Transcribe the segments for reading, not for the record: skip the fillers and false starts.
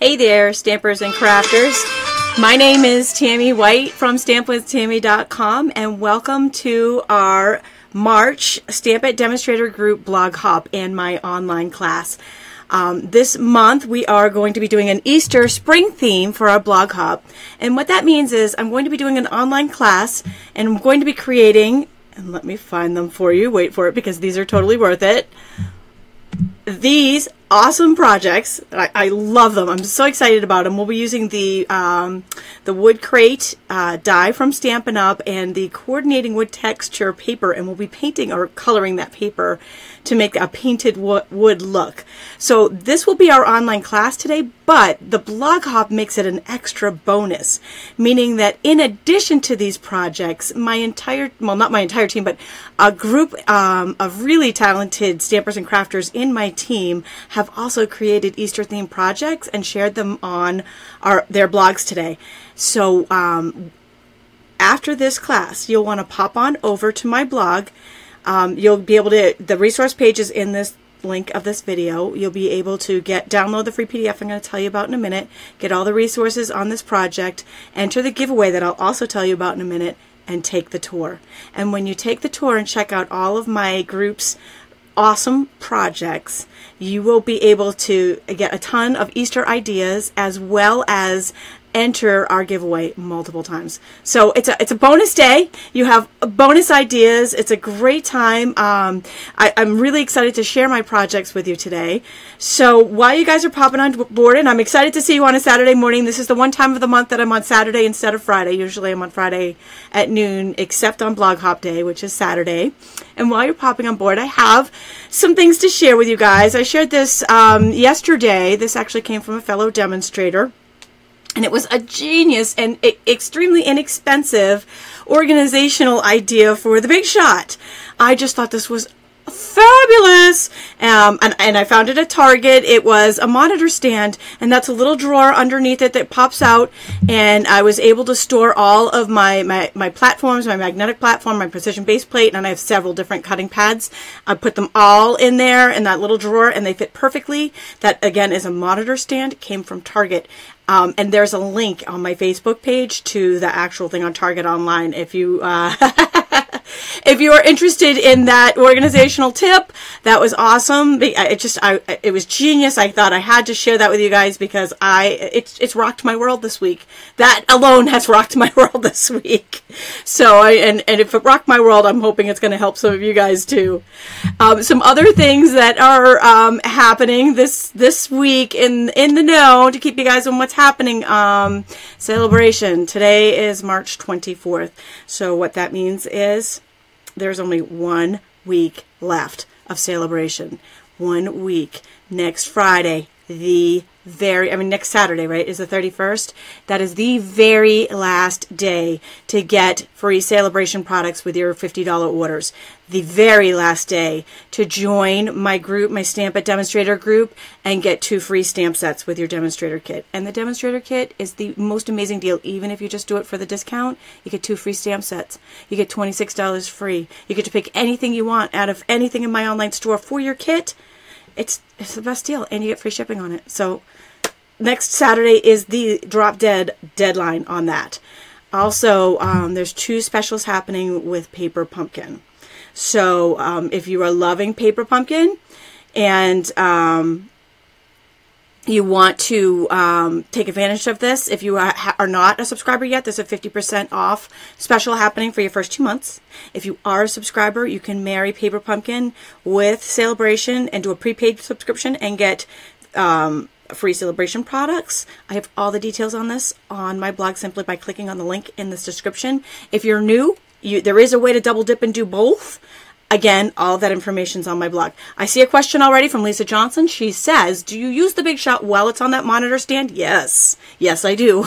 Hey there, stampers and crafters. My name is Tami White from stampwithtami.com, and welcome to our March Stamp It Demonstrator Group blog hop and my online class. This month we are going to be doing an Easter spring theme for our blog hop, and what that means is I'm going to be doing an online class, and I'm going to be creating, and let me find them for you, wait for it because these are totally worth it, these awesome projects. I love them. I'm so excited about them. We'll be using the wood crate die from Stampin' Up and the coordinating wood texture paper, and we'll be painting or coloring that paper to make a painted wood look. So this will be our online class today, but the blog hop makes it an extra bonus, meaning that in addition to these projects, my entire, well, not my entire team, but a group of really talented stampers and crafters in my team have also created Easter themed projects and shared them on their blogs today. So after this class, you'll want to pop on over to my blog. You'll be able to, the resource page is in this link of this video. You'll be able to download the free PDF I'm going to tell you about in a minute, get all the resources on this project, enter the giveaway that I'll also tell you about in a minute, and take the tour. And when you take the tour and check out all of my group's awesome projects, you will be able to get a ton of Easter ideas as well as enter our giveaway multiple times. So it's a bonus day. You have bonus ideas. It's a great time. I'm really excited to share my projects with you today. So while you guys are popping on board, and I'm excited to see you on a Saturday morning. This is the one time of the month that I'm on Saturday instead of Friday. Usually I'm on Friday at noon, except on Blog Hop Day, which is Saturday. And while you're popping on board, I have some things to share with you guys. I shared this yesterday. This actually came from a fellow demonstrator. And it was a genius and extremely inexpensive organizational idea for the big shot. I just thought this was fabulous. And I found it at Target. It was a monitor stand, and that's a little drawer underneath it that pops out. And I was able to store all of my platforms, my magnetic platform, my precision base plate, and I have several different cutting pads. I put them all in there in that little drawer, and they fit perfectly. That, again, is a monitor stand. It came from Target. And there's a link on my Facebook page to the actual thing on Target Online if you if you are interested in that organizational tip. That was awesome. It was genius. I thought I had to share that with you guys because it's rocked my world this week. That alone has rocked my world this week. So and if it rocked my world, I'm hoping it's going to help some of you guys too. Some other things that are happening this week in the know to keep you guys on what's happening. Celebration. Today is March 24th. So what that means is there's only 1 week left of Celebration. 1 week. Next Friday, next Saturday, right, is the 31st. That is the very last day to get free Celebration products with your $50 orders. The very last day to join my group, my Stamp It Demonstrator group, and get 2 free stamp sets with your Demonstrator kit. And the Demonstrator kit is the most amazing deal. Even if you just do it for the discount, you get 2 free stamp sets. You get $26 free. You get to pick anything you want out of anything in my online store for your kit. It's the best deal, and you get free shipping on it. So next Saturday is the drop dead deadline on that. Also, there's 2 specials happening with Paper Pumpkin. So if you are loving Paper Pumpkin and you want to take advantage of this, if you are not a subscriber yet, there's a 50% off special happening for your first 2 months. If you are a subscriber, you can marry Paper Pumpkin with Celebration and do a prepaid subscription and get free Celebration products. I have all the details on this on my blog simply by clicking on the link in this description. If you're new, there is a way to double dip and do both. Again, all of that information's on my blog. I see a question already from Lisa Johnson. She says, do you use the Big Shot while it's on that monitor stand? Yes. Yes, I do.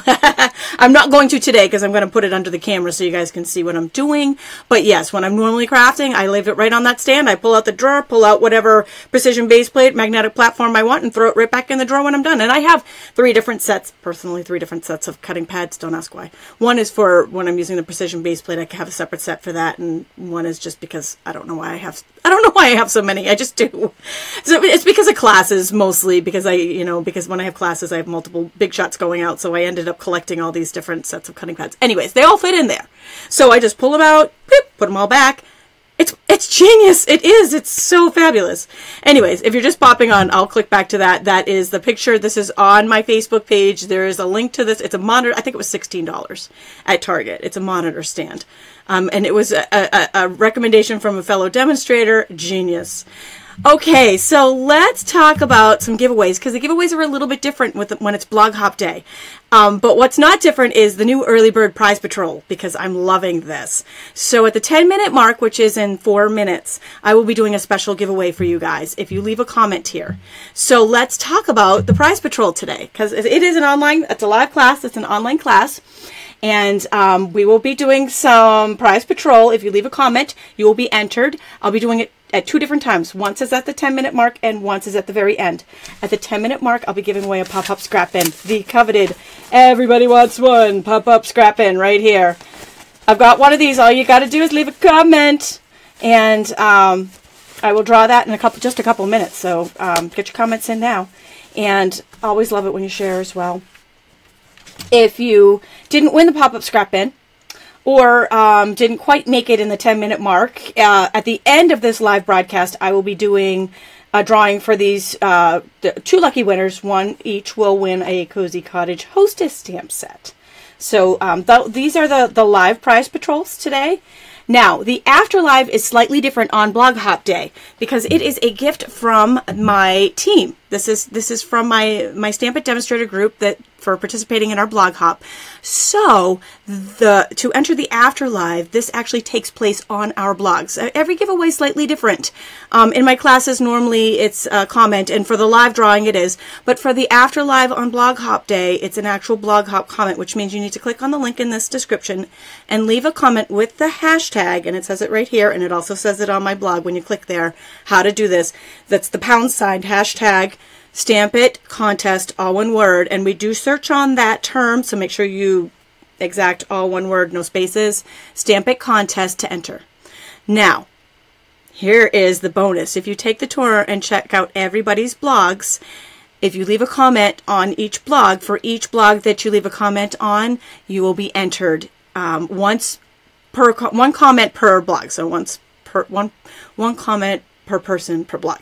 I'm not going to today because I'm going to put it under the camera so you guys can see what I'm doing. But yes, when I'm normally crafting, I leave it right on that stand. I pull out the drawer, pull out whatever precision base plate, magnetic platform I want, and throw it right back in the drawer when I'm done. And I have 3 different sets, personally 3 different sets of cutting pads. Don't ask why. One is for when I'm using the precision base plate. I have a separate set for that. And one is just because I don't know why I have so many. I just do. So it's because of classes mostly, because because when I have classes, I have multiple big shots going out. So I ended up collecting all these different sets of cutting pads. Anyways, they all fit in there. So I just pull them out, put them all back. It's genius. It is. It's so fabulous. Anyways, if you're just popping on, I'll click back to that. That is the picture. This is on my Facebook page. There is a link to this. It's a monitor. I think it was $16 at Target. It's a monitor stand. And it was a recommendation from a fellow demonstrator. Genius. Okay, so let's talk about some giveaways, because the giveaways are a little bit different when it's Blog Hop Day. But what's not different is the new Early Bird Prize Patrol, because I'm loving this. So at the 10-minute mark, which is in 4 minutes, I will be doing a special giveaway for you guys if you leave a comment here. So let's talk about the Prize Patrol today, because it is it's a live class, it's an online class. And we will be doing some Prize Patrol. If you leave a comment, you will be entered. I'll be doing it at 2 different times. Once is at the 10-minute mark and once is at the very end. At the 10-minute mark, I'll be giving away a pop-up scrap bin. The coveted, everybody wants one, pop-up scrap bin right here. I've got one of these. All you got to do is leave a comment, and I will draw that in just a couple minutes. So get your comments in now. And I always love it when you share as well. If you didn't win the pop-up scrap bin, or didn't quite make it in the 10-minute mark, at the end of this live broadcast, I will be doing a drawing for these 2 lucky winners. One each will win a Cozy Cottage Hostess stamp set. So these are the live prize patrols today. Now, the afterlive is slightly different on Blog Hop Day, because it is a gift from my team. This is from my Stampin' Demonstrator group for participating in our Blog Hop. So to enter the afterlive, this actually takes place on our blogs. Every giveaway is slightly different. In my classes, normally it's a comment, and for the live drawing it is. But for the afterlive on Blog Hop Day, it's an actual Blog Hop comment, which means you need to click on the link in this description and leave a comment with the hashtag, and it says it right here, and it also says it on my blog when you click there, how to do this. That's the # hashtag Stamp It Contest, all one word, and we do search on that term, so make sure you exact all one word, no spaces, Stamp It Contest to enter. Now, here is the bonus. If you take the tour and check out everybody's blogs, if you leave a comment on each blog, for each blog that you leave a comment on, you will be entered one comment per blog, so one comment per person per blog.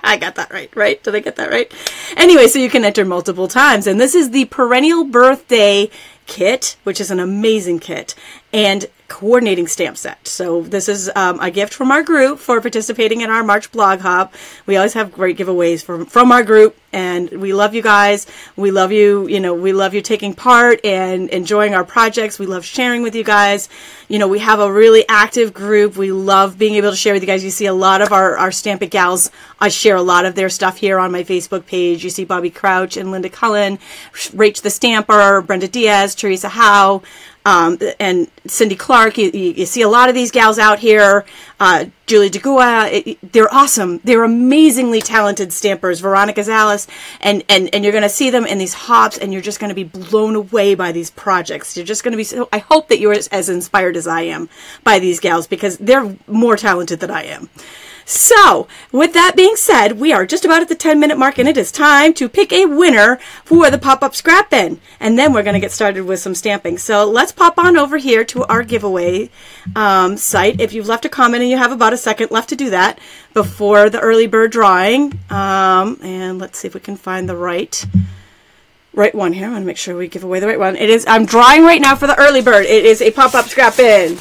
I got that right? Did I get that right? Anyway, so you can enter multiple times. And this is the Perennial Birthday Kit, which is an amazing kit, and coordinating stamp set. So this is a gift from our group for participating in our March Blog Hop. We always have great giveaways from our group, and we love you guys. We love you, we love you taking part and enjoying our projects. We love sharing with you guys. We have a really active group. We love being able to share with you guys. You see a lot of our Stamp It gals. I share a lot of their stuff here on my Facebook page. You see Bobby Crouch and Linda Cullen, Rach the Stamper, Brenda Diaz, Teresa Howe, and Cindy Clark. You see a lot of these gals out here. Julie DeGua, they're awesome. They're amazingly talented stampers. Veronica Zales, and you're going to see them in these hops, and you're just going to be blown away by these projects. You're just going to be so, I hope that you're as inspired as I am by these gals, because they're more talented than I am. So, with that being said, we are just about at the 10-minute mark, and it is time to pick a winner for the pop-up scrap bin. And then we're going to get started with some stamping. So, let's pop on over here to our giveaway site. If you've left a comment and you have about a second left to do that before the early bird drawing. And let's see if we can find the right one here. I want to make sure we give away the right one. It is, I'm drawing right now for the early bird. It is a pop-up scrap bin.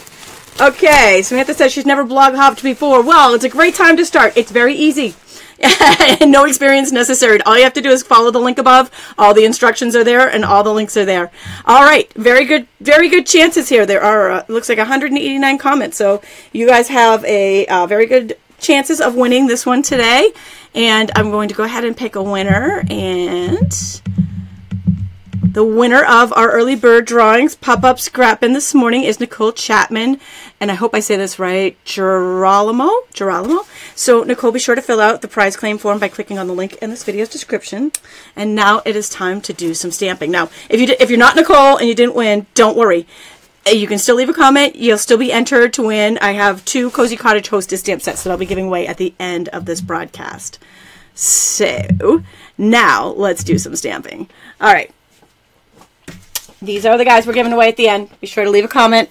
Okay, Samantha says she's never blog hopped before. Well, it's a great time to start. It's very easy. No experience necessary. All you have to do is follow the link above. All the instructions are there, and all the links are there. All right, very good chances here. There are, looks like 189 comments, so you guys have a very good chances of winning this one today. And I'm going to go ahead and pick a winner, and the winner of our early bird drawings pop-up scrap bin this morning is Nicole Chapman, and I hope I say this right, Girolamo. So Nicole, be sure to fill out the prize claim form by clicking on the link in this video's description. And now it is time to do some stamping. Now, if you're not Nicole and you didn't win, don't worry. You can still leave a comment. You'll still be entered to win. I have 2 Cozy Cottage Hostess stamp sets that I'll be giving away at the end of this broadcast. So, now let's do some stamping. All right. These are the guys we're giving away at the end. Be sure to leave a comment.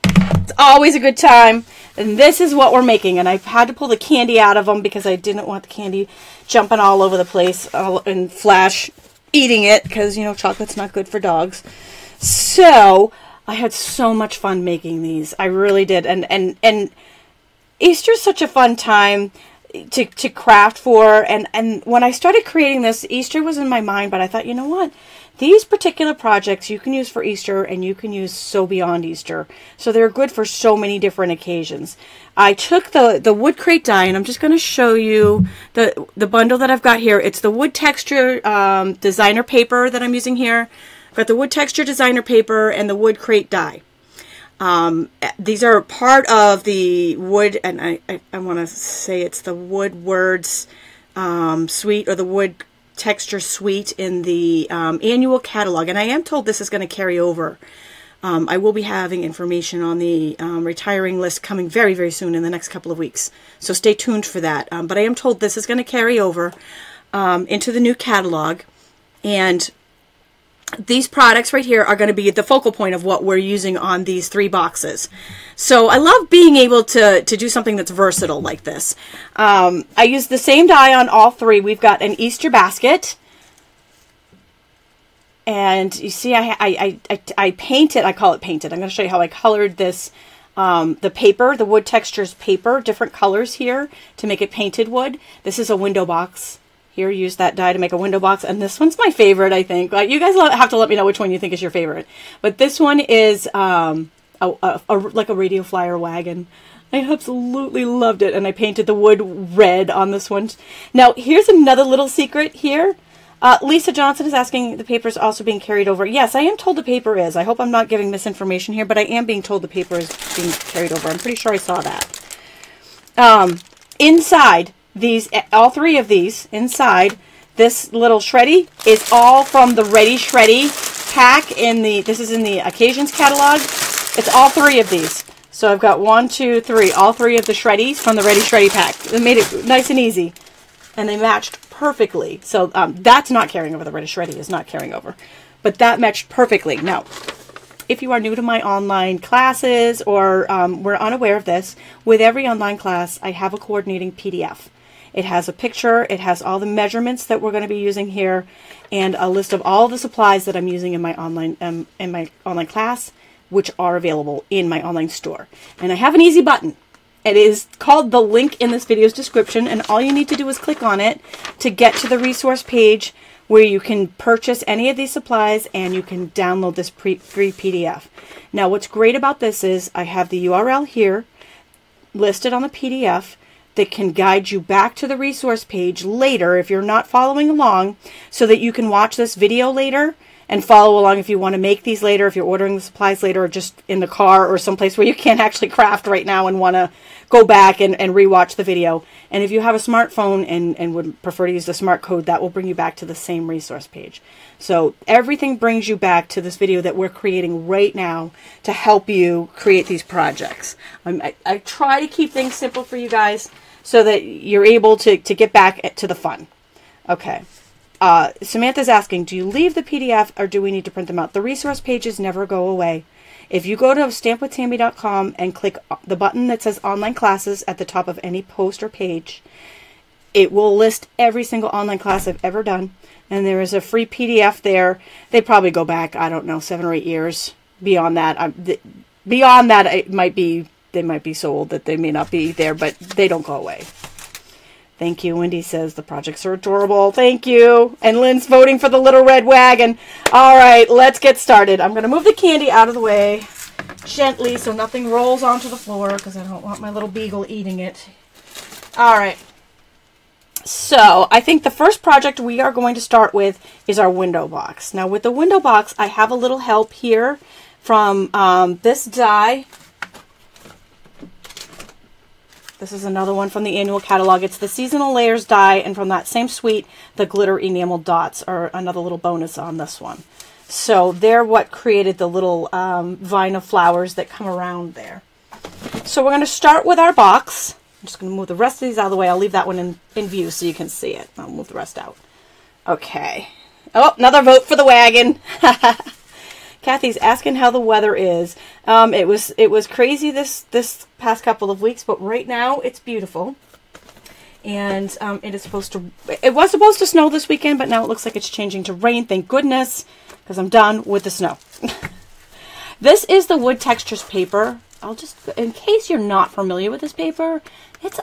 It's always a good time. And this is what we're making. And I've had to pull the candy out of them because I didn't want the candy jumping all over the place and Flash eating it because, you know, chocolate's not good for dogs. So, I had so much fun making these. I really did. And Easter's such a fun time to craft for. And when I started creating this, Easter was in my mind, but I thought, you know what? These particular projects you can use for Easter and you can use so beyond Easter. So they're good for so many different occasions. I took the wood crate die, and I'm just going to show you the bundle that I've got here. It's the wood texture designer paper that I'm using here. I've got the wood texture designer paper and the wood crate die. These are part of the wood, and I want to say it's the Wood Words suite, or the wood texture suite in the annual catalog. And I am told this is going to carry over. I will be having information on the retiring list coming very, very soon in the next couple of weeks. So stay tuned for that. But I am told this is going to carry over into the new catalog. And these products right here are going to be the focal point of what we're using on these 3 boxes. So I love being able to do something that's versatile like this. I used the same die on all 3. We've got an Easter basket. And you see I painted, I call it painted. I'm going to show you how I colored this, the paper, the wood textures paper, different colors here to make it painted wood. This is a window box. Here, use that die to make a window box. And this one's my favorite, I think. Like, you guys have to let me know which one you think is your favorite. But this one is like a radio flyer wagon. I absolutely loved it. And I painted the wood red on this one. Now, here's another little secret here. Lisa Johnson is asking, the paper is also being carried over. Yes, I am told the paper is. I hope I'm not giving misinformation here, but I am being told the paper is being carried over. I'm pretty sure I saw that. Inside these, all 3 of these, inside this little shreddy is all from the Ready Shreddie pack in the, this is in the Occasions catalog. It's all 3 of these. So I've got 1, 2, 3, all 3 of the shreddies from the Ready Shreddie pack. They made it nice and easy, and they matched perfectly. So that's not carrying over. The Ready Shreddie is not carrying over, but that matched perfectly. Now, if you are new to my online classes or were unaware of this, with every online class, I have a coordinating PDF. It has a picture, it has all the measurements that we're going to be using here, and a list of all the supplies that I'm using in my online class, which are available in my online store. And I have an easy button. It is called the link in this video's description, and all you need to do is click on it to get to the resource page where you can purchase any of these supplies and you can download this free PDF. Now, what's great about this is I have the URL here listed on the PDF that can guide you back to the resource page later if you're not following along, so that you can watch this video later and follow along if you want to make these later, if you're ordering the supplies later, or just in the car or someplace where you can't actually craft right now and want to go back and rewatch the video. And if you have a smartphone and would prefer to use the smart code, that will bring you back to the same resource page. So everything brings you back to this video that we're creating right now to help you create these projects. I try to keep things simple for you guys so that you're able to get back to the fun. Okay. Samantha's asking, do you leave the PDF or do we need to print them out? The resource pages never go away. If you go to stampwithtami.com and click the button that says online classes at the top of any post or page, it will list every single online class I've ever done. And there is a free PDF there. They probably go back, I don't know, 7 or 8 years. Beyond that, it might be, they might be so old that they may not be there, but they don't go away. Thank you. Wendy says the projects are adorable. Thank you. And Lynn's voting for the little red wagon. All right, let's get started. I'm going to move the candy out of the way gently so nothing rolls onto the floor because I don't want my little beagle eating it. All right. So I think the first project we are going to start with is our window box. Now with the window box, I have a little help here from this die. This is another one from the annual catalog. It's the Seasonal Layers die, and from that same suite, the glitter enamel dots are another little bonus on this one. So they're what created the little vine of flowers that come around there. So we're going to start with our box. I'm just going to move the rest of these out of the way. I'll leave that one in view so you can see it. I'll move the rest out. Okay. Oh, another vote for the wagon. Kathy's asking how the weather is. It was crazy this past couple of weeks, but right now it's beautiful. And it was supposed to snow this weekend, but now it looks like it's changing to rain. Thank goodness, because I'm done with the snow. This is the Wood Textures paper. In case you're not familiar with this paper,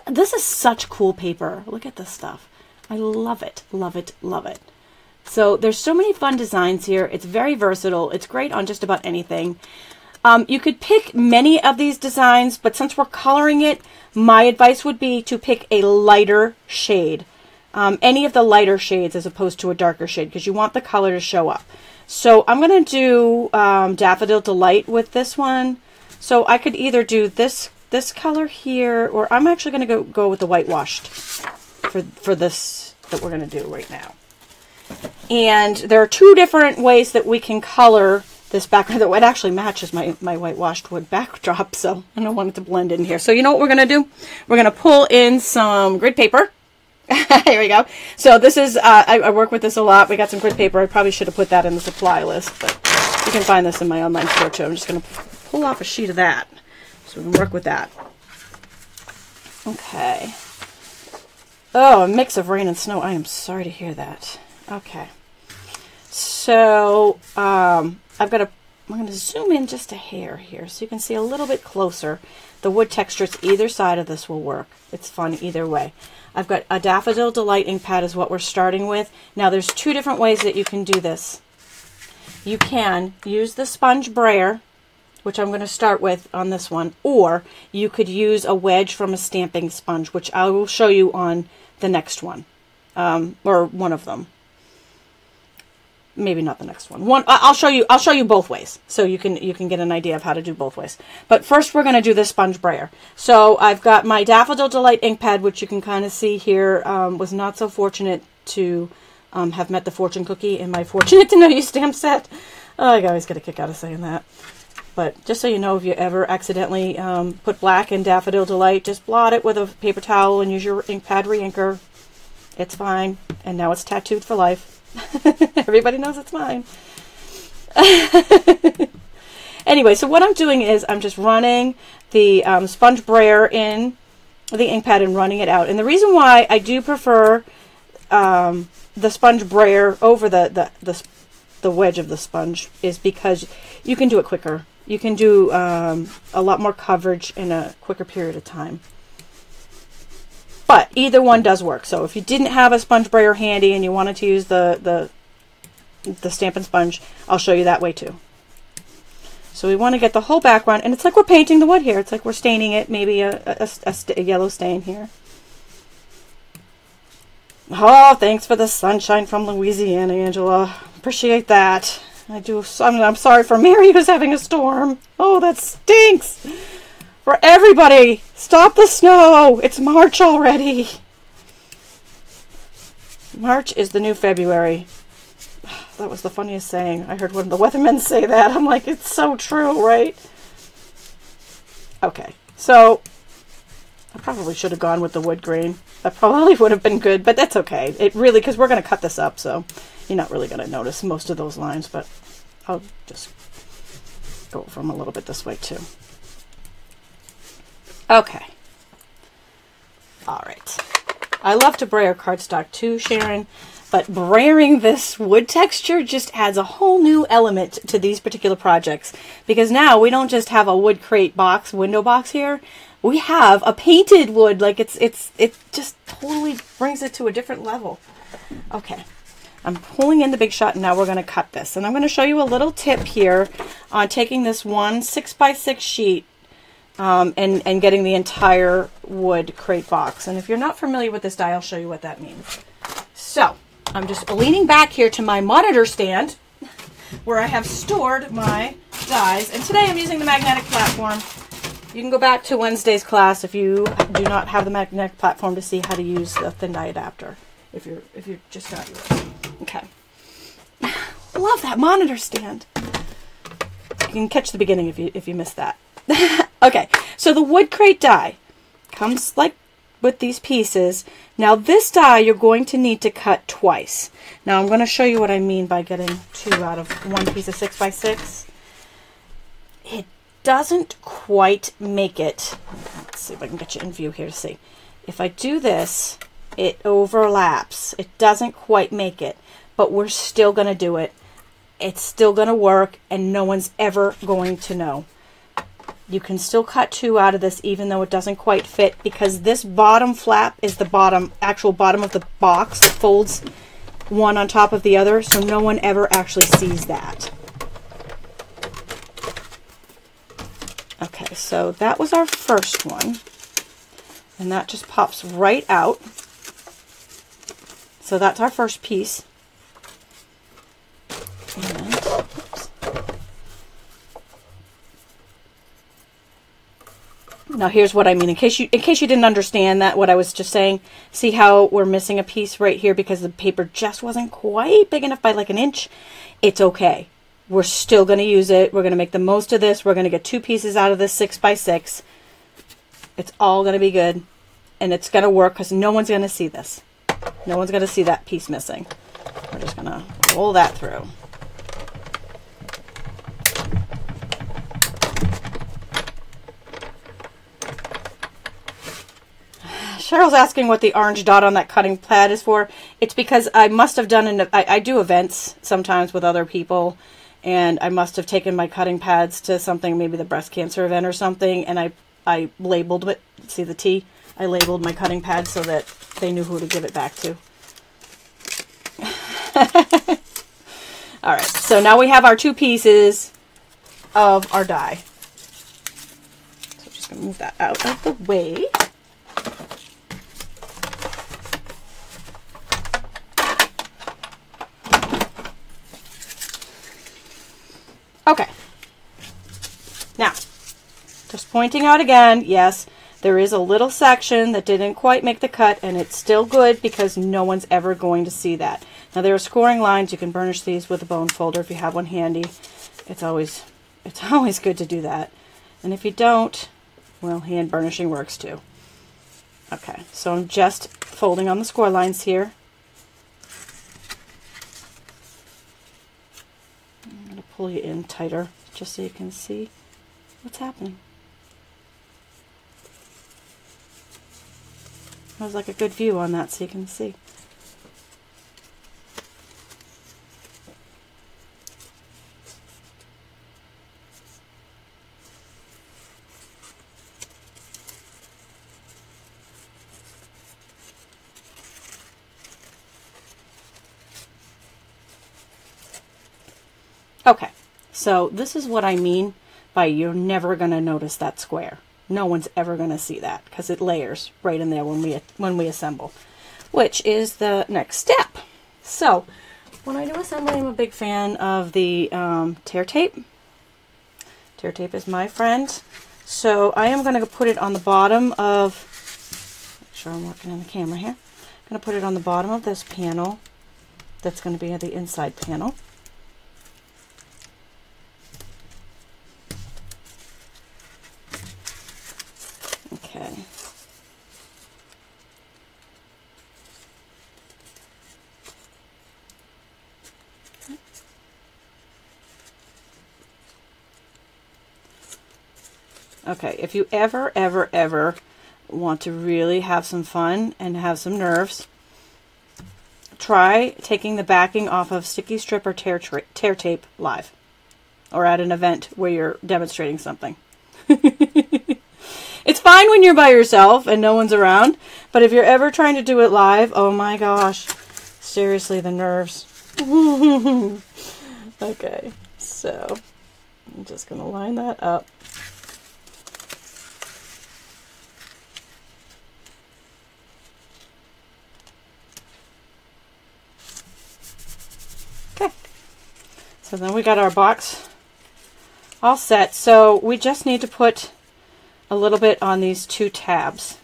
this is such cool paper. Look at this stuff. I love it, love it, love it. So there's so many fun designs here. It's very versatile. It's great on just about anything. You could pick many of these designs, but since we're coloring it, my advice would be to pick a lighter shade. Any of the lighter shades as opposed to a darker shade, because you want the color to show up. So I'm going to do Daffodil Delight with this one. So I could either do this color here, or I'm actually going to go with the Whitewashed for this that we're going to do right now. And there are two different ways that we can color this background. It actually matches my whitewashed wood backdrop, so I don't want it to blend in here. So you know what we're going to do? We're going to pull in some grid paper. Here we go. So this is, I work with this a lot. We got some grid paper. I probably should have put that in the supply list, but you can find this in my online store too. I'm just going to pull off a sheet of that so we can work with that. Okay. Oh, a mix of rain and snow. I am sorry to hear that. Okay. So, I'm going to zoom in just a hair here so you can see a little bit closer. The wood textures either side of this will work. It's fun either way. I've got a Daffodil Delight ink pad is what we're starting with. Now there's two different ways that you can do this. You can use the sponge brayer, which I'm going to start with on this one, or you could use a wedge from a stamping sponge, which I will show you on the next one, or one of them. Maybe not the next one. I'll show you both ways, so you can get an idea of how to do both ways. But first, we're going to do this sponge brayer. So I've got my Daffodil Delight ink pad, which you can kind of see here. Was not so fortunate to have met the fortune cookie in my Fortunate to Know You stamp set. Oh, I always get a kick out of saying that. But just so you know, if you ever accidentally put black in Daffodil Delight, just blot it with a paper towel and use your ink pad re-inker. It's fine, and now it's tattooed for life. Everybody knows it's mine. Anyway, so what I'm doing is I'm just running the sponge brayer in the ink pad and running it out. And the reason why I do prefer the sponge brayer over the wedge of the sponge is because you can do it quicker. You can do a lot more coverage in a quicker period of time. But either one does work. So if you didn't have a sponge brayer handy and you wanted to use the Stampin' Sponge, I'll show you that way too. So we want to get the whole background, and it's like we're painting the wood here. It's like we're staining it, maybe a yellow stain here. Oh, thanks for the sunshine from Louisiana, Angela. Appreciate that. I do. I'm sorry for Mary who's having a storm. Oh, that stinks. For everybody, stop the snow. It's March already. March is the new February. That was the funniest saying. I heard one of the weathermen say that. I'm like, it's so true, right? Okay, so I probably should have gone with the wood grain. That probably would have been good, but that's okay. It really, because we're going to cut this up, so you're not really going to notice most of those lines, but I'll just go from a little bit this way too. Okay. All right. I love to brayer cardstock too, Sharon, but brayering this wood texture just adds a whole new element to these particular projects, because now we don't just have a wood crate box, window box here. We have a painted wood. Like it just totally brings it to a different level. Okay. I'm pulling in the big shot, and now we're going to cut this. And I'm going to show you a little tip here on taking this one 6x6 sheet and getting the entire wood crate box. And if you're not familiar with this die, I'll show you what that means. So I'm just leaning back here to my monitor stand where I have stored my dies. And today I'm using the magnetic platform. You can go back to Wednesday's class if you do not have the magnetic platform to see how to use the thin die adapter. If you're just not yours. Okay. love that monitor stand. You can catch the beginning if you missed that. Okay, so the wood crate die comes like with these pieces. Now this die you're going to need to cut twice. Now I'm going to show you what I mean by getting 2 out of 1 piece of 6x6. It doesn't quite make it. Let's see if I can get you in view here to see. If I do this, it overlaps. It doesn't quite make it, but we're still going to do it. It's still going to work, and no one's ever going to know. You can still cut 2 out of this even though it doesn't quite fit, because this bottom flap is the actual bottom of the box. It folds one on top of the other, so no one ever actually sees that. Okay, so that was our first one, and that just pops right out. So that's our first piece. And, oops. Now here's what I mean, in case you didn't understand that, what I was just saying. See how we're missing a piece right here because the paper just wasn't quite big enough by like an inch? It's okay. We're still going to use it. We're going to make the most of this. We're going to get 2 pieces out of this 6x6. It's all going to be good, and it's going to work because no one's going to see this. No one's going to see that piece missing. We're just going to roll that through. Cheryl's asking what the orange dot on that cutting pad is for. It's because I must have done I do events sometimes with other people, and I must have taken my cutting pads to something, maybe the breast cancer event or something, and I labeled it. See the T? I labeled my cutting pads so that they knew who to give it back to. All right, so now we have our 2 pieces of our die. So I'm just going to move that out of the way. Okay, now, just pointing out again, yes, there is a little section that didn't quite make the cut, and it's still good because no one's ever going to see that. Now, there are scoring lines. You can burnish these with a bone folder if you have one handy. It's always good to do that. And if you don't, well, hand burnishing works too. Okay, so I'm just folding on the score lines here. Pull you in tighter just so you can see what's happening. That was like a good view on that so you can see. Okay, so this is what I mean by you're never going to notice that square. No one's ever going to see that because it layers right in there when we assemble, which is the next step. So when I do assembly, I'm a big fan of the tear tape. Tear tape is my friend. So I am going to put it on the bottom of, make sure I'm working on the camera here. I'm going to put it on the bottom of this panel. That's going to be the inside panel. Okay. Okay, if you ever want to really have some fun and have some nerves, try taking the backing off of sticky strip or tear tape live, or at an event where you're demonstrating something. It's fine when you're by yourself and no one's around, but if you're ever trying to do it live, oh my gosh, seriously, the nerves. Okay, so I'm just going to line that up. Okay, so then we got our box all set. So we just need to put a little bit on these 2 tabs.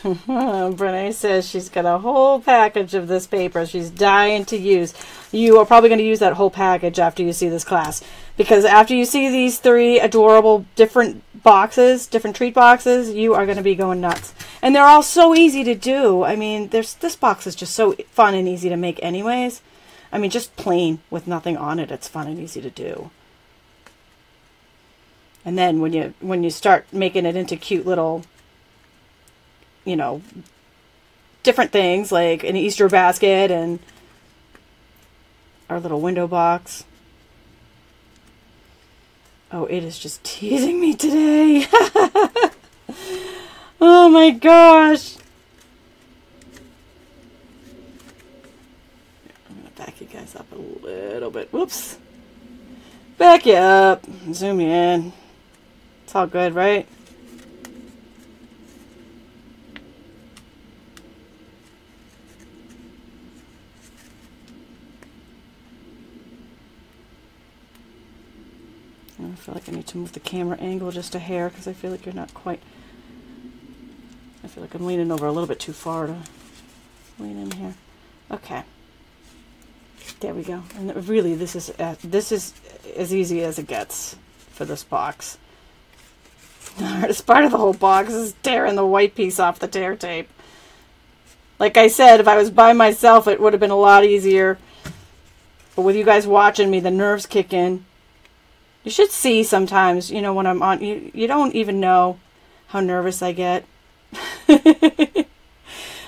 Brene says she's got a whole package of this paper she's dying to use. You are probably going to use that whole package after you see this class. Because after you see these 3 adorable different boxes, different treat boxes, you are going to be going nuts. And they're all so easy to do. I mean, this box is just so fun and easy to make anyways. I mean, just plain with nothing on it, it's fun and easy to do. And then when you start making it into cute little, you know, different things like an Easter basket and our little window box. Oh, it is just teasing me today. Oh my gosh. I'm going to back you guys up a little bit. Whoops. Back you up. Zoom you in. It's all good, right? I feel like I need to move the camera angle just a hair because I feel like you're not quite... I feel like I'm leaning over a little bit too far to lean in here. Okay. There we go. And really, this is as easy as it gets for this box. The hardest part of the whole box is tearing the white piece off the tear tape. Like I said, if I was by myself, it would have been a lot easier. But with you guys watching me, the nerves kick in. You should see sometimes, you know, when I'm on, you don't even know how nervous I get.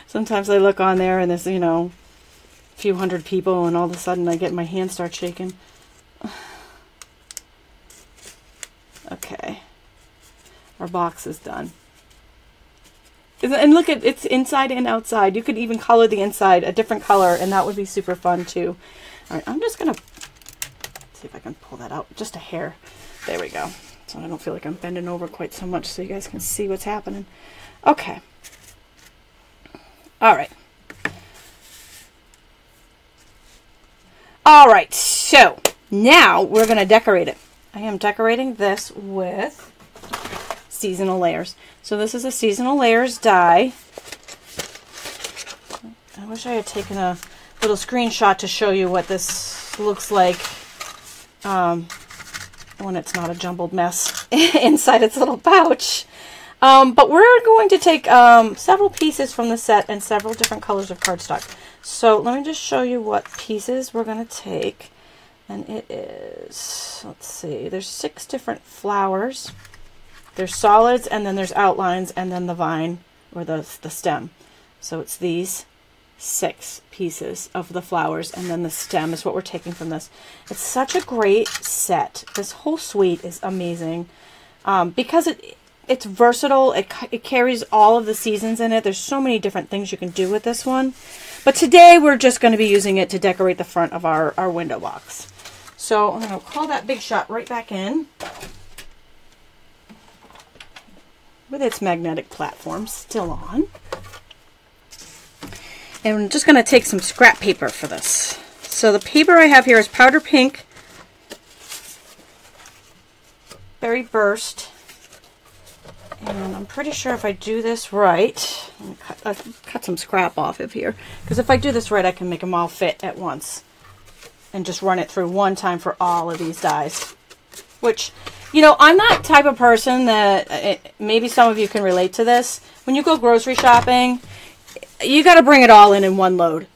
Sometimes I look on there and there's, you know, a few hundred people and all of a sudden I get my hand start shaking. Okay. Our box is done. And look at, it's inside and outside. You could even color the inside a different color and that would be super fun too. All right, I'm just going to see if I can pull that out just a hair. There we go. So I don't feel like I'm bending over quite so much so you guys can see what's happening. Okay. All right. All right. So now we're going to decorate it. I am decorating this with seasonal layers. So this is a seasonal layers die. I wish I had taken a little screenshot to show you what this looks like when it's not a jumbled mess inside its little pouch. But we're going to take several pieces from the set and several different colors of cardstock. So let me just show you what pieces we're going to take. And it is, let's see, there's 6 different flowers. There's solids, and then there's outlines, and then the vine, or the stem. So it's these 6 pieces of the flowers, and then the stem is what we're taking from this. It's such a great set. This whole suite is amazing because it's versatile. It carries all of the seasons in it. There's so many different things you can do with this one. But today we're just going to be using it to decorate the front of our window box. So I'm going to call that big shot right back in with its magnetic platform still on. And I'm just going to take some scrap paper for this. So the paper I have here is powder pink, berry burst, and I'm pretty sure if I do this right, I'll cut some scrap off of here, because if I do this right, I can make them all fit at once and just run it through one time for all of these dies. Which, you know, I'm that type of person that, maybe some of you can relate to this. When you go grocery shopping, you got to bring it all in one load.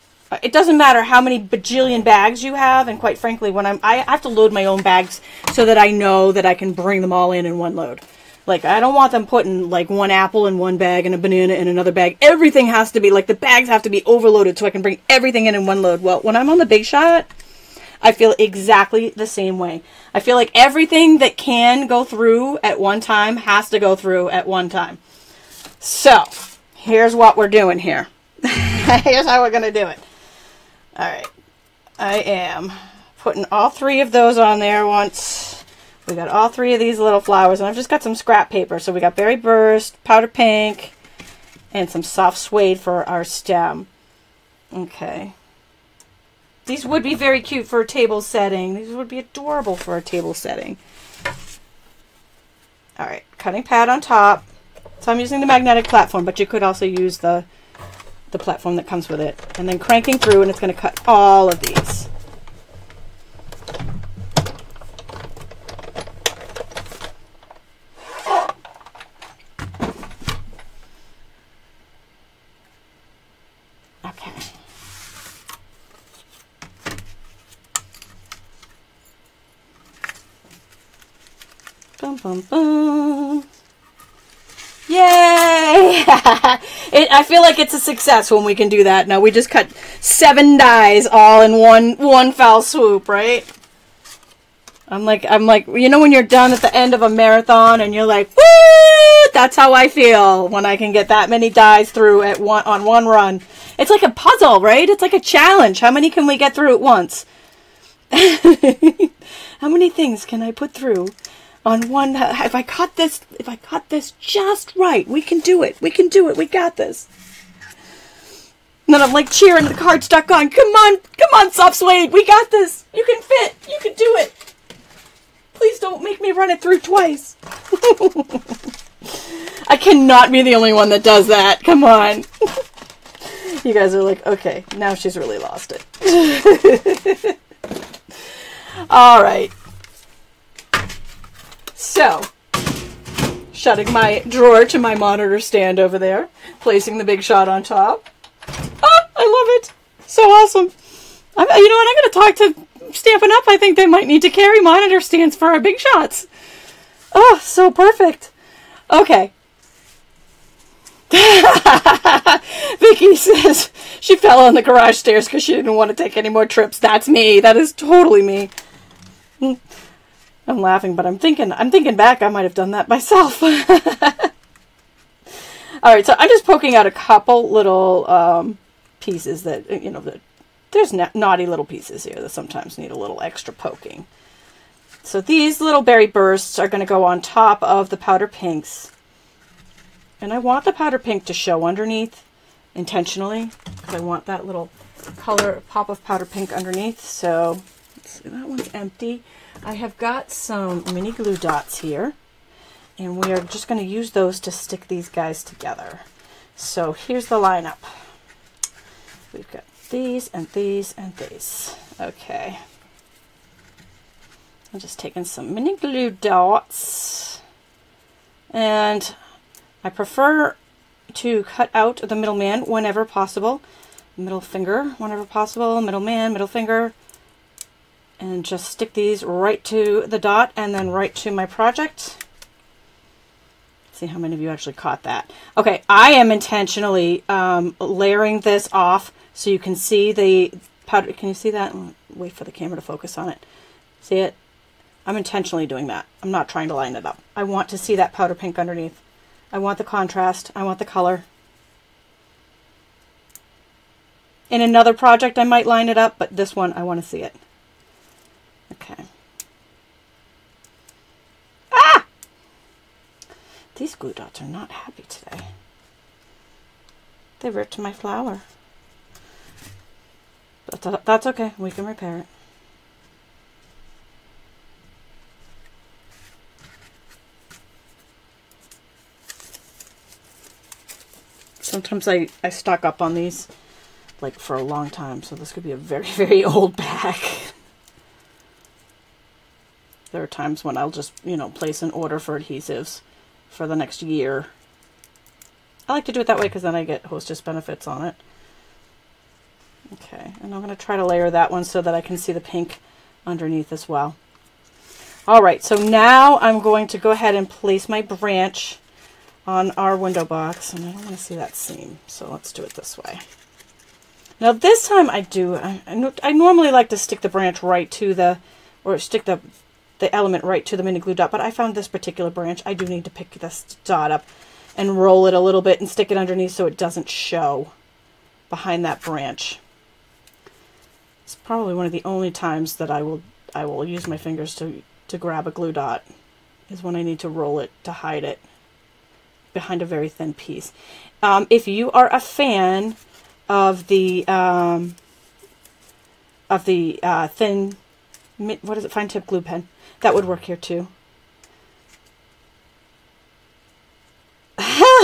It doesn't matter how many bajillion bags you have, and quite frankly, when I have to load my own bags so that I know that I can bring them all in one load. Like, I don't want them putting like one apple in one bag and a banana in another bag. Everything has to be, like, the bags have to be overloaded so I can bring everything in one load. Well, when I'm on the Big Shot, I feel exactly the same way. I feel like everything that can go through at one time has to go through at one time. So, here's what we're doing here. Here's how we're going to do it. All right. I am putting all 3 of those on there once. We got all 3 of these little flowers, and I've just got some scrap paper. So we got berry burst, powder pink, and some soft suede for our stem. Okay. These would be very cute for a table setting. These would be adorable for a table setting. All right, cutting pad on top. So I'm using the magnetic platform, but you could also use the platform that comes with it. And then cranking through, and it's going to cut all of these. Okay. Bum, bum, bum. Yay! I feel like it's a success when we can do that. Now we just cut 7 dies all in one foul swoop, right? I'm like, you know, when you're done at the end of a marathon and you're like, woo! That's how I feel when I can get that many dies through on one run. It's like a puzzle, right? It's like a challenge. How many can we get through at once? How many things can I put through on one? If I cut this just right, we can do it. We can do it. We got this. And then I'm like cheering the cardstock on. Come on, soft suede. We got this. You can fit. You can do it. Please don't make me run it through twice. I cannot be the only one that does that. Come on. You guys are like, okay, now she's really lost it. All right. So, shutting my drawer to my monitor stand over there, placing the Big Shot on top. Oh, I love it. So awesome. You know what? I'm going to talk to Stampin' Up. I think they might need to carry monitor stands for our Big Shots. Oh, so perfect. Okay. Vicky says she fell on the garage stairs because she didn't want to take any more trips. That's me. That is totally me. I'm laughing, but I'm thinking back, I might have done that myself. All right, so I'm just poking out a couple little pieces that, you know, there's naughty little pieces here that sometimes need a little extra poking. So these little berry bursts are going to go on top of the powder pinks. And I want the powder pink to show underneath intentionally, because I want that little color pop of powder pink underneath. So let's see, that one's empty. I have got some mini glue dots here, and we are just going to use those to stick these guys together. So here's the lineup. We've got these and these and these. Okay. I'm just taking some mini glue dots, and I prefer to cut out the middleman whenever possible. Middle finger whenever possible, middleman, middle finger. And just stick these right to the dot and then right to my project. See how many of you actually caught that. Okay, I am intentionally layering this off so you can see the powder. Can you see that? Wait for the camera to focus on it. See it? I'm intentionally doing that. I'm not trying to line it up. I want to see that powder pink underneath. I want the contrast. I want the color. In another project, I might line it up, but this one, I want to see it. Okay. Ah! These glue dots are not happy today. They ripped my flower. But that's okay. We can repair it. Sometimes I stock up on these like for a long time, so this could be a very, very old bag. There are times when I'll just, you know, place an order for adhesives for the next year. I like to do it that way because then I get hostess benefits on it. Okay, and I'm going to try to layer that one so that I can see the pink underneath as well. All right, so now I'm going to go ahead and place my branch on our window box, and I don't want to see that seam, so let's do it this way. Now this time I normally like to stick the branch right to the, or stick the element right to the mini glue dot, but I found this particular branch, I do need to pick this dot up and roll it a little bit and stick it underneath so it doesn't show behind that branch. It's probably one of the only times that I will use my fingers to grab a glue dot, is when I need to roll it to hide it behind a very thin piece. If you are a fan of the thin, what is it, fine tip glue pen, that would work here too.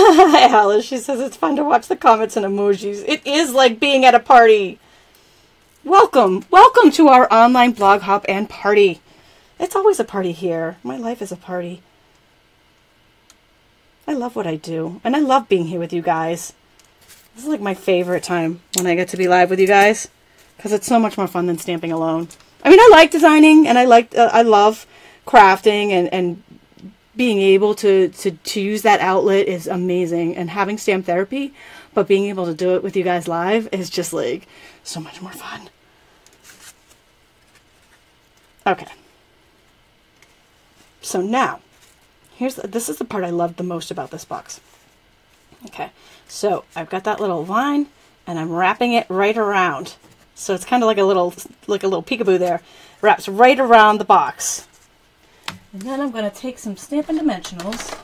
Alice, she says it's fun to watch the comments and emojis. It is like being at a party. Welcome. Welcome to our online blog hop and party. It's always a party here. My life is a party. I love what I do. And I love being here with you guys. This is like my favorite time when I get to be live with you guys. Because it's so much more fun than stamping alone. I mean, I like designing and I love crafting and being able to use that outlet is amazing. And having stamp therapy, but being able to do it with you guys live is just like so much more fun. Okay. So now, this is the part I loved the most about this box. Okay, so I've got that little line and I'm wrapping it right around. So it's kind of like a little peekaboo there. Wraps right around the box. And then I'm going to take some Stampin' Dimensionals.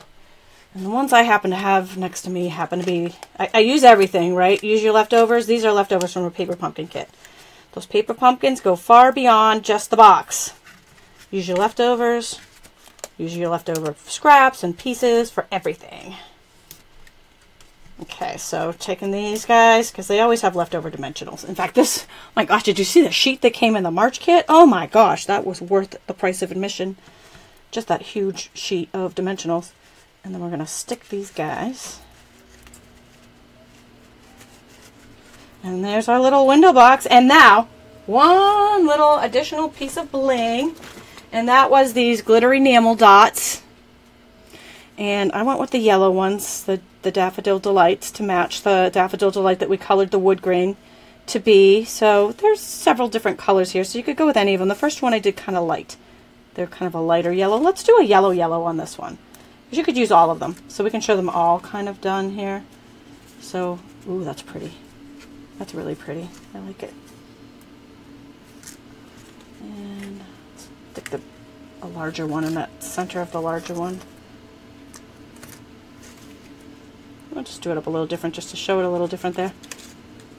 And the ones I happen to have next to me happen to be, I use everything, right? Use your leftovers. These are leftovers from a paper pumpkin kit. Those paper pumpkins go far beyond just the box. Use your leftovers. Use your leftover scraps and pieces for everything. Okay, so taking these guys, because they always have leftover dimensionals. In fact, this, oh my gosh, did you see the sheet that came in the March kit? Oh my gosh, that was worth the price of admission. Just that huge sheet of dimensionals. And then we're going to stick these guys. And there's our little window box. And now, one little additional piece of bling. And that was these glittery enamel dots. And I went with the yellow ones, the Daffodil Delights, to match the Daffodil Delight that we colored the wood grain to be. So there's several different colors here, so you could go with any of them. The first one I did kind of light. They're kind of a lighter yellow. Let's do a yellow on this one. You could use all of them, so we can show them all kind of done here. So, ooh, that's pretty. That's really pretty. I like it. And stick a larger one in that center of the larger one. I'll just do it up a little different just to show it a little different there.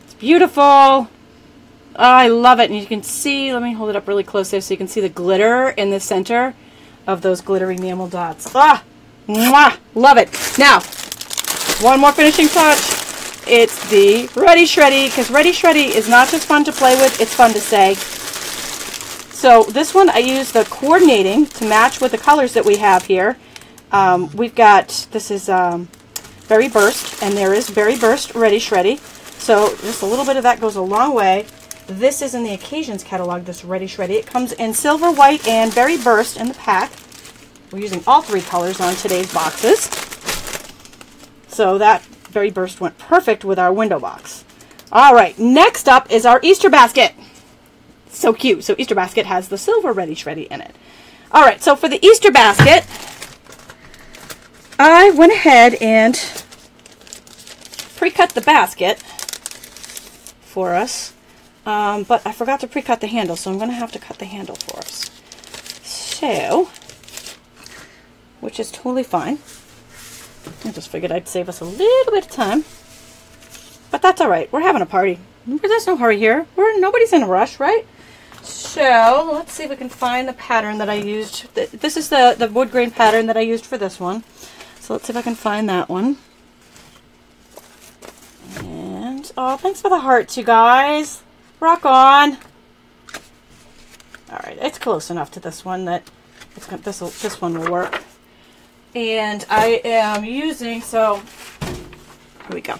It's beautiful. Oh, I love it. And you can see, let me hold it up really close there so you can see the glitter in the center of those glittery enamel dots. Ah, mwah, love it. Now, one more finishing touch. It's the Ready Shreddie, because Ready Shreddie is not just fun to play with, it's fun to say. So this one I use the coordinating to match with the colors that we have here. We've got, this is Berry Burst, and there is Berry Burst Ready Shreddie. So just a little bit of that goes a long way. This is in the Occasions catalog, this Ready Shreddie. It comes in Silver, White, and Berry Burst in the pack. We're using all three colors on today's boxes. So that Berry Burst went perfect with our window box. Alright, next up is our Easter basket. So cute. So Easter basket has the Silver Ready Shreddie in it. Alright, so for the Easter basket, I went ahead and pre-cut the basket for us, but I forgot to pre-cut the handle, so I'm going to have to cut the handle for us. So, which is totally fine. I just figured I'd save us a little bit of time, but that's alright. We're having a party. There's no hurry here. Nobody's in a rush, right? So, let's see if we can find the pattern that I used. This is the wood grain pattern that I used for this one. So let's see if I can find that one. And, oh, thanks for the hearts, you guys. Rock on. Alright, it's close enough to this one that this one will work. And I am using, so, here we go.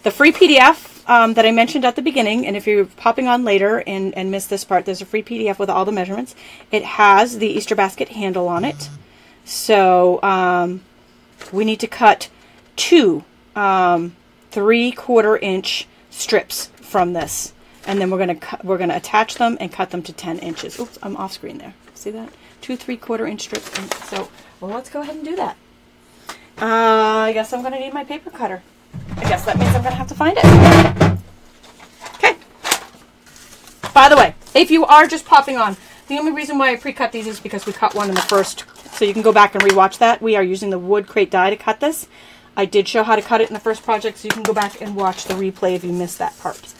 The free PDF that I mentioned at the beginning, and if you're popping on later and missed this part, there's a free PDF with all the measurements. It has the Easter basket handle on it. So, we need to cut two 3/4 inch strips from this, and then we're gonna attach them and cut them to 10 inches. Oops, I'm off screen there. See that? 2 3/4 inch strips. So, well, let's go ahead and do that. I guess I'm gonna need my paper cutter. I guess that means I'm gonna have to find it. Okay. By the way, if you are just popping on, the only reason why I pre-cut these is because we cut one in the first. So you can go back and rewatch that. We are using the wood crate die to cut this. I did show how to cut it in the first project, so you can go back and watch the replay if you missed that part.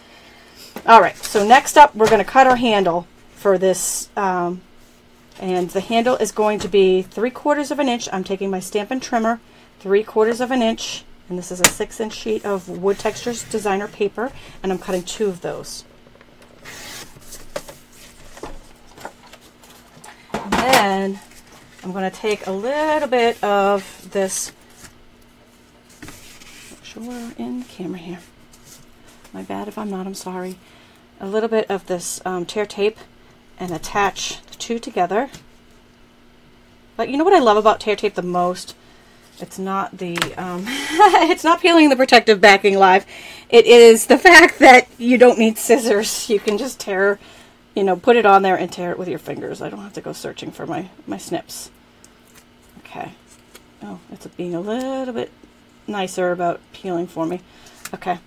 Alright, so next up we're going to cut our handle for this, and the handle is going to be 3/4 of an inch. I'm taking my Stampin' trimmer, 3/4 of an inch And this is a 6-inch sheet of Wood Textures designer paper, and I'm cutting 2 of those. And then I'm going to take a little bit of this, make sure we're in camera here. My bad if I'm not, I'm sorry. A little bit of this tear tape and attach the 2 together. But you know what I love about tear tape the most? It's not the, it's not peeling the protective backing live. It is the fact that you don't need scissors. You can just tear, you know, put it on there and tear it with your fingers. I don't have to go searching for my snips. Okay. Oh, it's being a little bit nicer about peeling for me. Okay.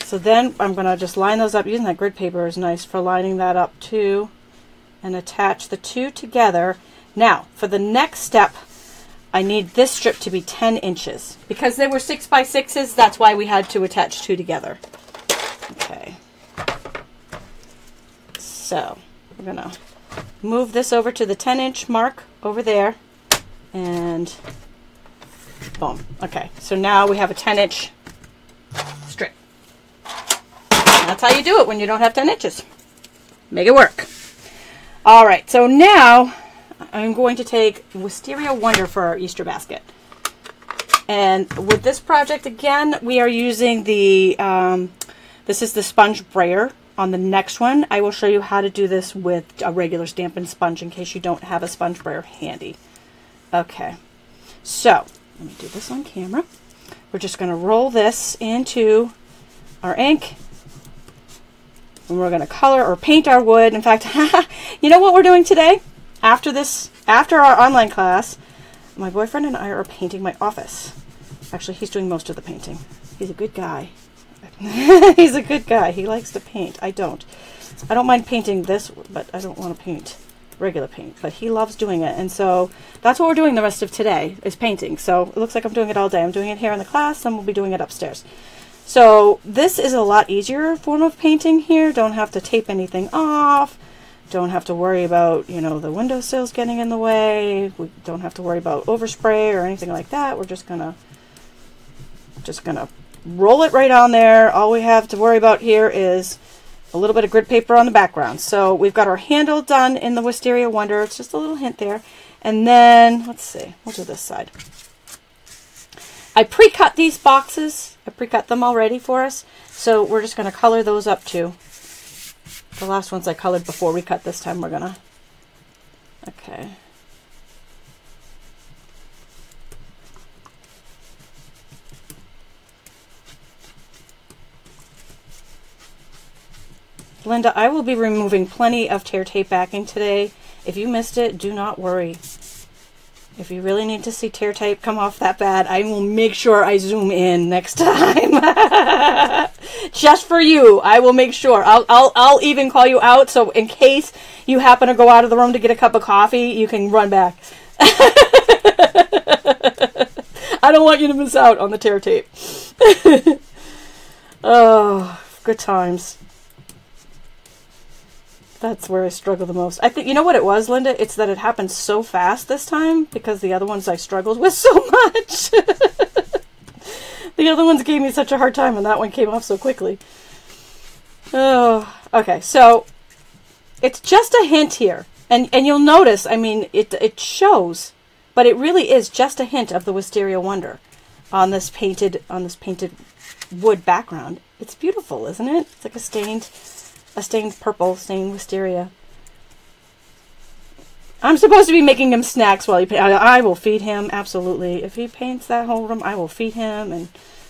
So then I'm going to just line those up. Using that grid paper is nice for lining that up too. And attach the 2 together. Now, for the next step, I need this strip to be 10 inches. Because they were 6x6s, that's why we had to attach 2 together. Okay. So, we're going to move this over to the 10-inch mark over there. And boom. Okay, so now we have a 10-inch strip. That's how you do it when you don't have 10 inches. Make it work. All right, so now I'm going to take Wisteria Wonder for our Easter basket. And with this project, again, we are using the, this is the sponge brayer. On the next one, I will show you how to do this with a regular Stampin' sponge in case you don't have a sponge brayer handy. Okay, so let me do this on camera. We're just going to roll this into our ink. And we're going to color or paint our wood. In fact, you know what we're doing today? After our online class, my boyfriend and I are painting my office. Actually, he's doing most of the painting. He's a good guy. He's a good guy. He likes to paint. I don't. I don't mind painting this, but I don't want to paint regular paint. But he loves doing it. And so that's what we're doing the rest of today, is painting. So it looks like I'm doing it all day. I'm doing it here in the class, and we'll be doing it upstairs. So this is a lot easier form of painting here. Don't have to tape anything off. Don't have to worry about, you know, the windowsills getting in the way. We don't have to worry about overspray or anything like that. We're just gonna roll it right on there. All we have to worry about here is a little bit of grid paper on the background. So we've got our handle done in the Wisteria Wonder. It's just a little hint there. And then, let's see, we'll do this side. I pre-cut these boxes. I pre-cut them already for us. So we're just going to color those up too. The last ones I colored before we cut. This time we're going to, okay. Linda, I will be removing plenty of tear tape backing today. If you missed it, do not worry. If you really need to see tear tape come off that bad, I will make sure I zoom in next time. Just for you, I will make sure. I'll even call you out, so in case you happen to go out of the room to get a cup of coffee, you can run back. I don't want you to miss out on the tear tape. Oh, good times. That's where I struggle the most. I think, you know what it was, Linda? It's that it happened so fast this time because the other ones I struggled with so much. The other ones gave me such a hard time and that one came off so quickly. Oh, okay. So it's just a hint here. And you'll notice, I mean, it shows, but it really is just a hint of the Wisteria Wonder on this painted wood background. It's beautiful, isn't it? It's like a stained purple, stained wisteria. I'm supposed to be making him snacks while he paints. I will feed him, absolutely. If he paints that whole room, I will feed him, and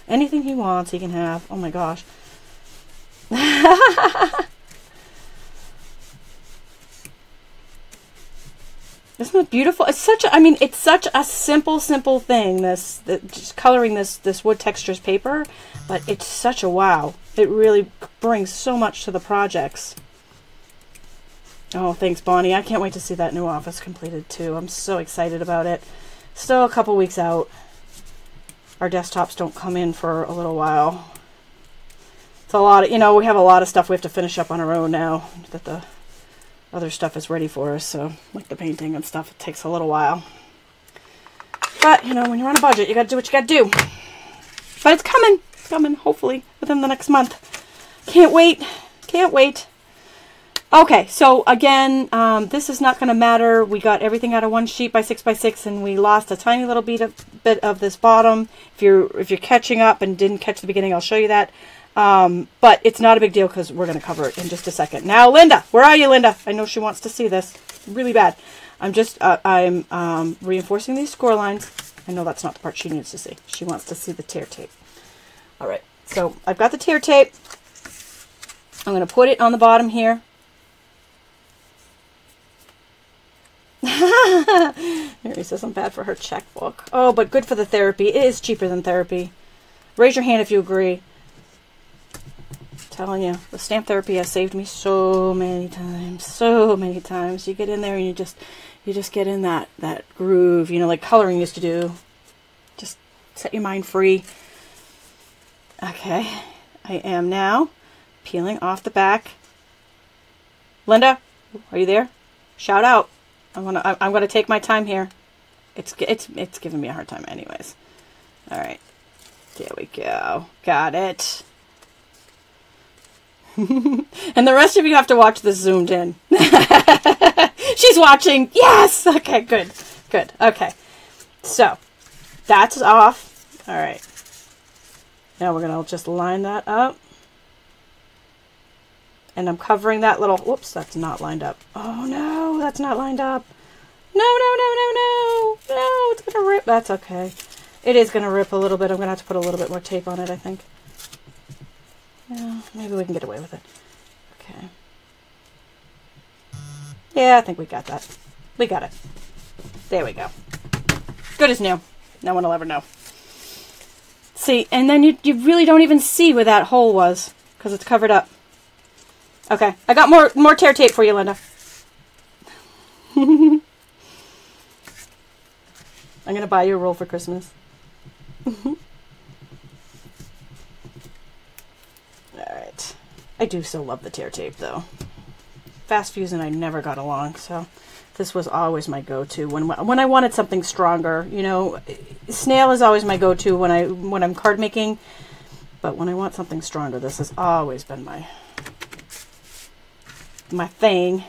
anything he wants, he can have. Oh my gosh. Isn't it beautiful? It's such a, I mean, it's such a simple thing, just coloring this wood textures paper, but it's such a wow. It really brings so much to the projects. Oh, thanks, Bonnie. I can't wait to see that new office completed, too. I'm so excited about it. Still a couple weeks out. Our desktops don't come in for a little while. It's a lot of, you know, we have a lot of stuff we have to finish up on our own now that the other stuff is ready for us. So, like the painting and stuff, it takes a little while. But, you know, when you're on a budget, you got to do what you got to do. But it's coming. It's coming, hopefully, within the next month. Can't wait. Can't wait. Okay, so again, this is not going to matter. We got everything out of one sheet by 6 by 6, and we lost a tiny little bit of this bottom. If you're catching up and didn't catch the beginning, I'll show you that. But it's not a big deal because we're going to cover it in just a second. Now, Linda, where are you, Linda? I know she wants to see this really bad. I'm reinforcing these score lines. I know that's not the part she needs to see. She wants to see the tear tape. All right, so I've got the tear tape. I'm going to put it on the bottom here. Mary says I'm bad for her checkbook. Oh, but good for the therapy. It is cheaper than therapy. Raise your hand if you agree. I'm telling you, the stamp therapy has saved me so many times. So many times. You get in there and you just get in that groove, you know, like coloring used to do. Just set your mind free. Okay, I am now peeling off the back. Linda, are you there? Shout out. I'm gonna take my time here. It's giving me a hard time anyways. All right, there we go. Got it. And the rest of you have to watch this zoomed in. She's watching. Yes. Okay. Good. Good. Okay. So that's off. All right. Now we're gonna just line that up. And I'm covering that little, whoops, that's not lined up. Oh no, that's not lined up. No, it's gonna rip. That's okay. It is gonna rip a little bit. I'm gonna have to put a little bit more tape on it, I think. Yeah, maybe we can get away with it. Okay. Yeah, I think we got that. We got it. There we go. Good as new. No one will ever know. See, and then you really don't even see where that hole was because it's covered up. Okay, I got more tear tape for you, Linda. I'm going to buy you a roll for Christmas. Alright. I do still love the tear tape, though. Fast Fuse and I never got along, so this was always my go-to. When I wanted something stronger, you know, snail is always my go-to when I'm card making, but when I want something stronger, this has always been my thing.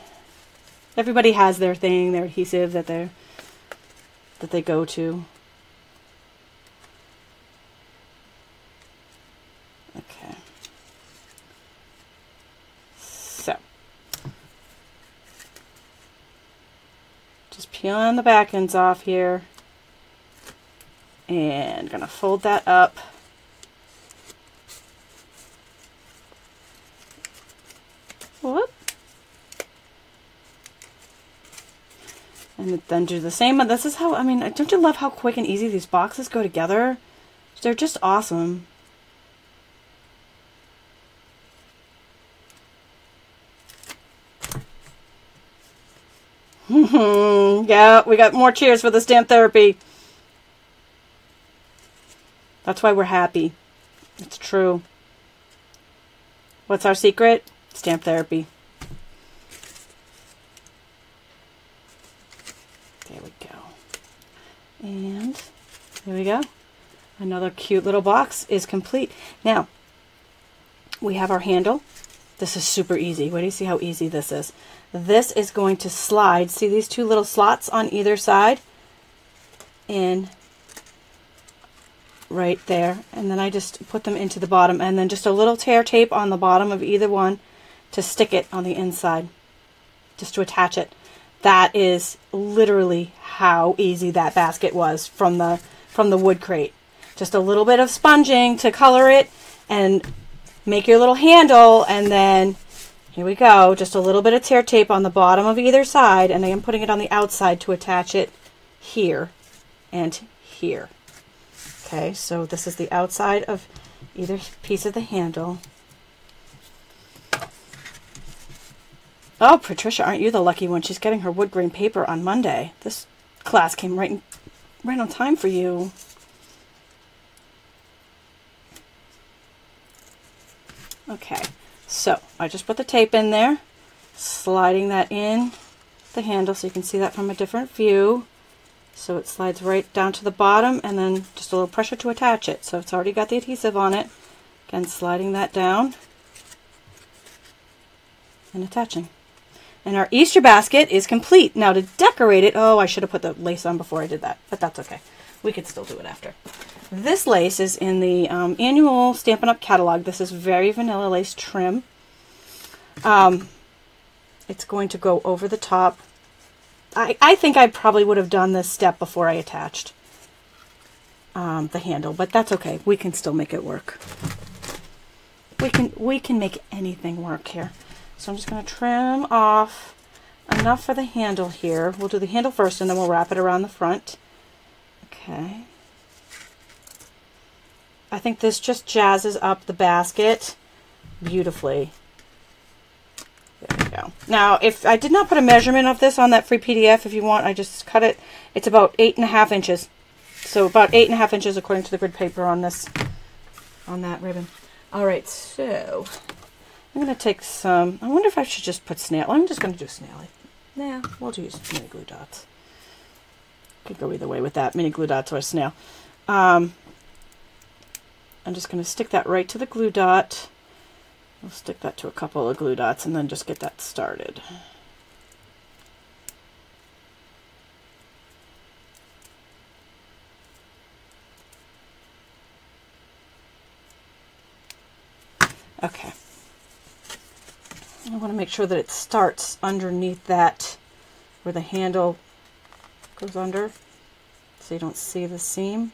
Everybody has their thing, their adhesive that they go to. Okay. So just peeling the back ends off here and gonna fold that up. Whoop. And then do the same. This is how, I mean, don't you love how quick and easy these boxes go together? They're just awesome. Yeah, we got more cheers for the stamp therapy. That's why we're happy. It's true. What's our secret? Stamp therapy. There we go. And there we go. Another cute little box is complete. Now, we have our handle. This is super easy. Wait, do you see how easy this is? This is going to slide. See these two little slots on either side? In right there. And then I just put them into the bottom. And then just a little tear tape on the bottom of either one to stick it on the inside. Just to attach it. That is literally how easy that basket was from the wood crate. Just a little bit of sponging to color it and make your little handle, and then here we go, just a little bit of tear tape on the bottom of either side, and I am putting it on the outside to attach it here and here. Okay, so this is the outside of either piece of the handle. Oh, Patricia, aren't you the lucky one? She's getting her wood grain paper on Monday. This class came right on time for you. Okay, so I just put the tape in there, sliding that in the handle so you can see that from a different view. So it slides right down to the bottom, and then just a little pressure to attach it. So it's already got the adhesive on it. Again, sliding that down and attaching. And our Easter basket is complete. Now to decorate it, oh, I should have put the lace on before I did that, but that's okay. We could still do it after. This lace is in the annual Stampin' Up! Catalog. This is very vanilla lace trim. It's going to go over the top. I think I probably would have done this step before I attached the handle, but that's okay. We can still make it work. We can make anything work here. So I'm just going to trim off enough for the handle here. We'll do the handle first, and then we'll wrap it around the front. Okay. I think this just jazzes up the basket beautifully. There we go. Now, if I did not put a measurement of this on that free PDF, if you want, I just cut it. It's about 8.5 inches. So about 8.5 inches according to the grid paper on this, on that ribbon. All right, so I'm going to take some, I wonder if I should just put snail. I'm just going to do snail. Nah, we'll use mini glue dots. Could go either way with that, mini glue dots or a snail. I'm just going to stick that right to the glue dot. We'll stick that to a couple of glue dots and then just get that started. Okay. I want to make sure that it starts underneath that where the handle goes under so you don't see the seam.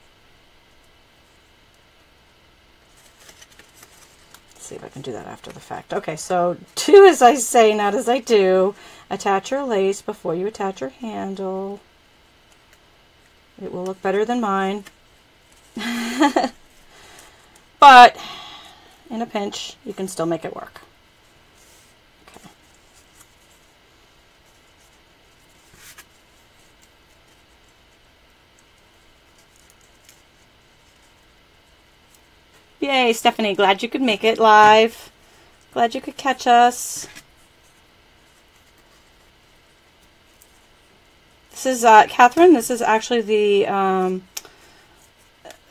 See if I can do that after the fact. Okay, so do as I say, not as I do. Attach your lace before you attach your handle. It will look better than mine. But in a pinch, you can still make it work. Okay. Yay, Stephanie, glad you could make it live. Glad you could catch us. This is, Catherine, this is actually the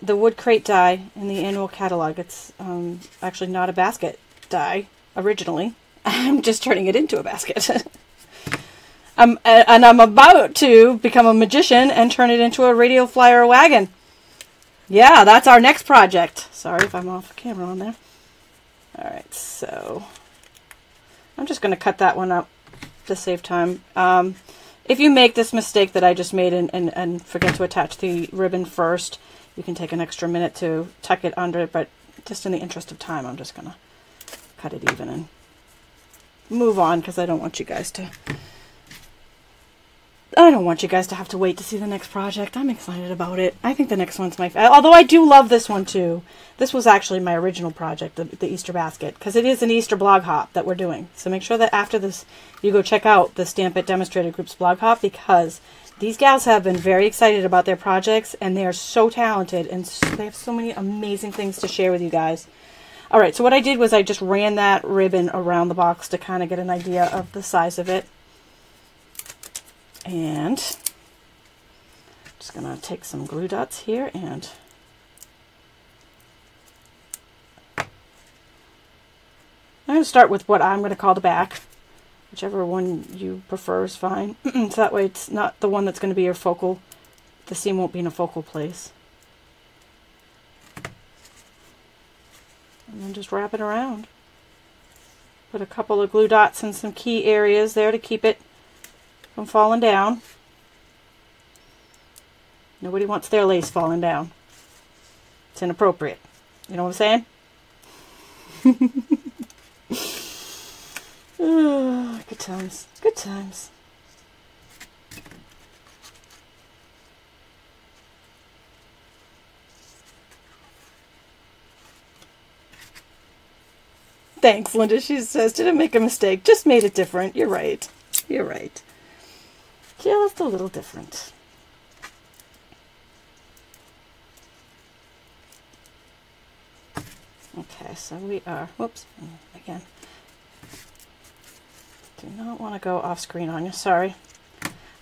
wood crate die in the annual catalog. It's actually not a basket die originally. I'm just turning it into a basket. And I'm about to become a magician and turn it into a radio flyer wagon. Yeah, that's our next project. Sorry if I'm off camera on there. Alright, so I'm just going to cut that one up to save time. If you make this mistake that I just made and forget to attach the ribbon first, you can take an extra minute to tuck it under, but just in the interest of time, I'm just going to cut it even and move on because I don't want you guys to have to wait to see the next project. I'm excited about it. I think the next one's my favorite. Although I do love this one too. This was actually my original project, the Easter basket, because it is an Easter blog hop that we're doing. So make sure that after this, you go check out the Stamp It Demonstrator Group's blog hop, because these gals have been very excited about their projects, and they are so talented, and they have so many amazing things to share with you guys. All right, so what I did was I just ran that ribbon around the box to kind of get an idea of the size of it. And I'm just going to take some glue dots here, and I'm going to start with what I'm going to call the back. Whichever one you prefer is fine. So that way it's not the one that's going to be your focal. The seam won't be in a focal place. And then just wrap it around. Put a couple of glue dots in some key areas there to keep it from falling down. Nobody wants their lace falling down. It's inappropriate. You know what I'm saying? Oh, good times. Good times. Thanks, Linda. She says, didn't make a mistake. Just made it different. You're right. You're right. Just a little different. Okay, so we are, whoops, again. Do not want to go off screen on you, sorry.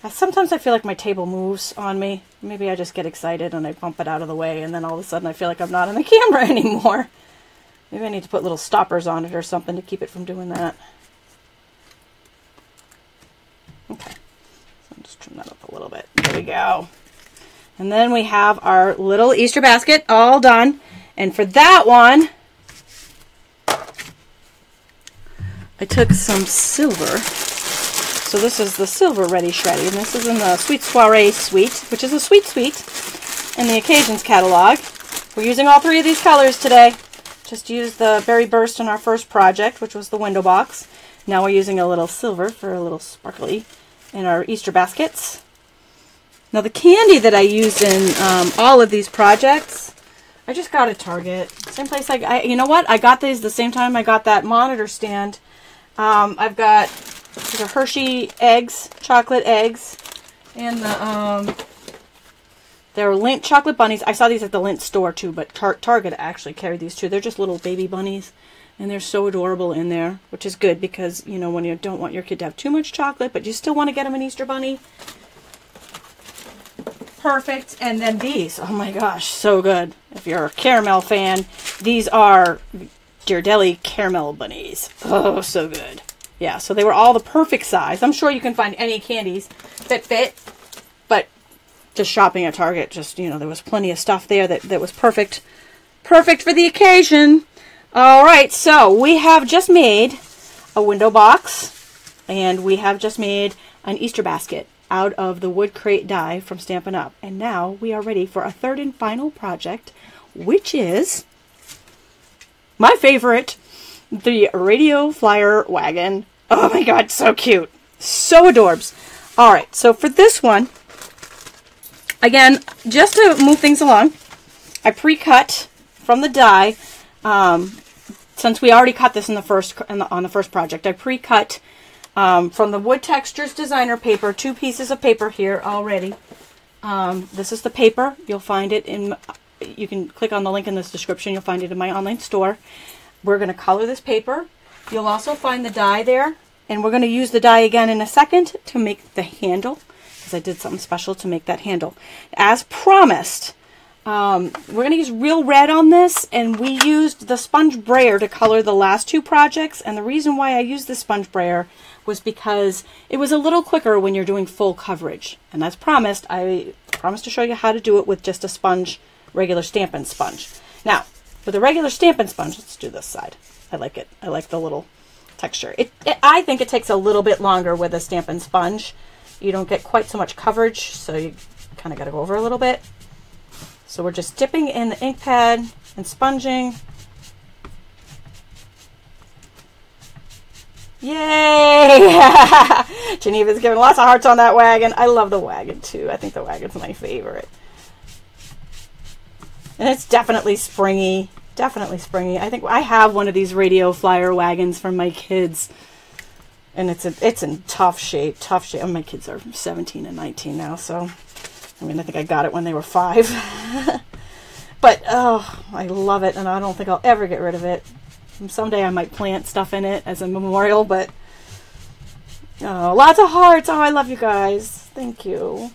Sometimes I feel like my table moves on me. Maybe I just get excited and I bump it out of the way, and then all of a sudden I feel like I'm not on the camera anymore. Maybe I need to put little stoppers on it or something to keep it from doing that. Okay, so I'll just trim that up a little bit. There we go. And then we have our little Easter basket all done. And for that one, I took some silver. So this is the Silver Ready Shreddie, and this is in the Sweet Soiree Suite, which is a sweet in the Occasions catalog. We're using all three of these colors today. Just used the Berry Burst in our first project, which was the window box. Now we're using a little silver for a little sparkly in our Easter baskets. Now the candy that I used in all of these projects, I just got at Target. Same place you know what? I got these the same time I got that monitor stand. I've got the Hershey eggs, chocolate eggs, and they're Lindt chocolate bunnies. I saw these at the Lindt store too, but Target actually carried these too. They're just little baby bunnies, and they're so adorable in there, which is good because, you know, when you don't want your kid to have too much chocolate, but you still want to get them an Easter bunny. Perfect. And then these, oh my gosh, so good. If you're a caramel fan, these are Ghirardelli caramel bunnies. Oh, so good. Yeah, so they were all the perfect size. I'm sure you can find any candies that fit, but just shopping at Target, just, you know, there was plenty of stuff there that was perfect for the occasion. All right, so we have just made a window box, and we have just made an Easter basket out of the wood crate die from Stampin' Up. And now we are ready for a third and final project, which is my favorite, the radio flyer wagon. Oh my god, so cute. So adorbs. Alright, so for this one, again, just to move things along, I pre-cut from the die, since we already cut this in the on the first project, I pre-cut from the Wood Textures designer paper, 2 pieces of paper here already. This is the paper. You'll find it in, you can click on the link in this description. You'll find it in my online store. We're going to color this paper. You'll also find the die there, and we're going to use the die again in a second to make the handle, because I did something special to make that handle. As promised, we're going to use real red on this, and we used the sponge brayer to color the last 2 projects, and the reason why I used the sponge brayer was because it was a little quicker when you're doing full coverage. And as promised, I promised to show you how to do it with just a sponge, regular Stampin' sponge. Now, with a regular Stampin' sponge, let's do this side. I like it. I like the little texture. I think it takes a little bit longer with a Stampin' sponge. You don't get quite so much coverage, so you kind of got to go over a little bit. So we're just dipping in the ink pad and sponging. Yay! Geneva's giving lots of hearts on that wagon. I love the wagon too. I think the wagon's my favorite. And it's definitely springy. Definitely springy. I think I have one of these radio flyer wagons from my kids. And it's in tough shape. Tough shape. Oh, my kids are 17 and 19 now, so I mean, I think I got it when they were 5. But oh, I love it, and I don't think I'll ever get rid of it. Someday I might plant stuff in it as a memorial, but oh, lots of hearts. Oh, I love you guys. Thank you.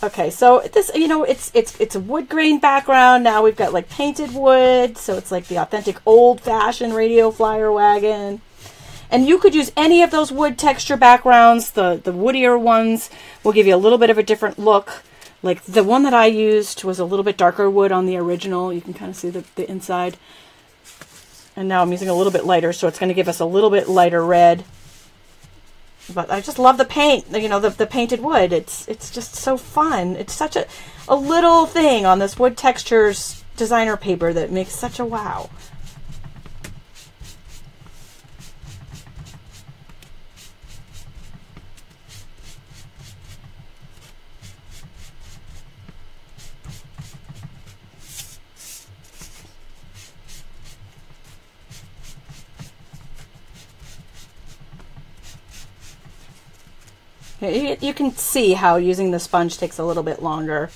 Okay, so this, you know, it's a wood grain background. Now we've got like painted wood, so it's like the authentic old-fashioned radio flyer wagon. And you could use any of those wood texture backgrounds. The woodier ones will give you a little bit of a different look. Like the one that I used was a little bit darker wood on the original. You can kind of see the inside. And now I'm using a little bit lighter, so it's going to give us a little bit lighter red. But I just love the paint, you know, the painted wood. It's just so fun. It's such a little thing on this Wood Textures designer paper that makes such a wow. You can see how using the sponge takes a little bit longer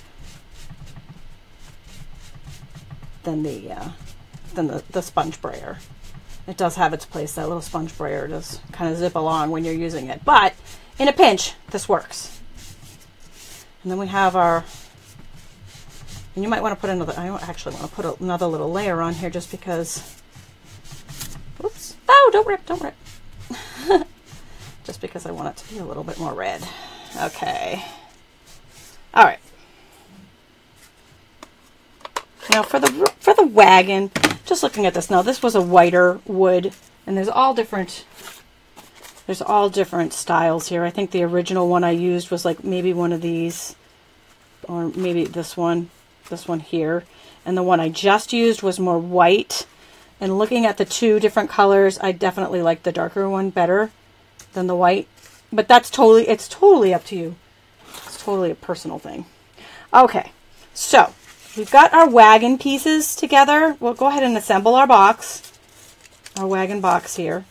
than the sponge brayer. It does have its place. That little sponge brayer does kind of zip along when you're using it, but in a pinch, this works. And then we have our, and you might want to put another, I actually want to put another little layer on here just because, oops, oh, don't rip, don't rip. Just because I want it to be a little bit more red. Okay. All right. Now for the wagon, just looking at this now, this was a whiter wood, and there's all different styles here. I think the original one I used was like maybe one of these, or maybe this one here, and the one I just used was more white. And looking at the two different colors, I definitely like the darker one better than the white, but it's totally up to you. It's totally a personal thing. Okay, so we've got our wagon pieces together. We'll go ahead and assemble our box, our wagon box here.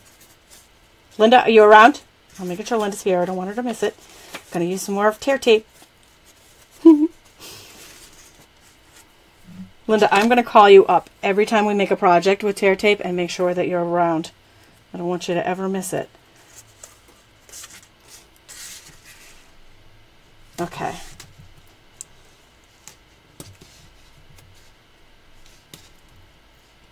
Linda, are you around? I'm making sure Linda's here. I don't want her to miss it. I'm going to use some more of tear tape. Linda, I'm going to call you up every time we make a project with tear tape and make sure that you're around. I don't want you to ever miss it. Okay.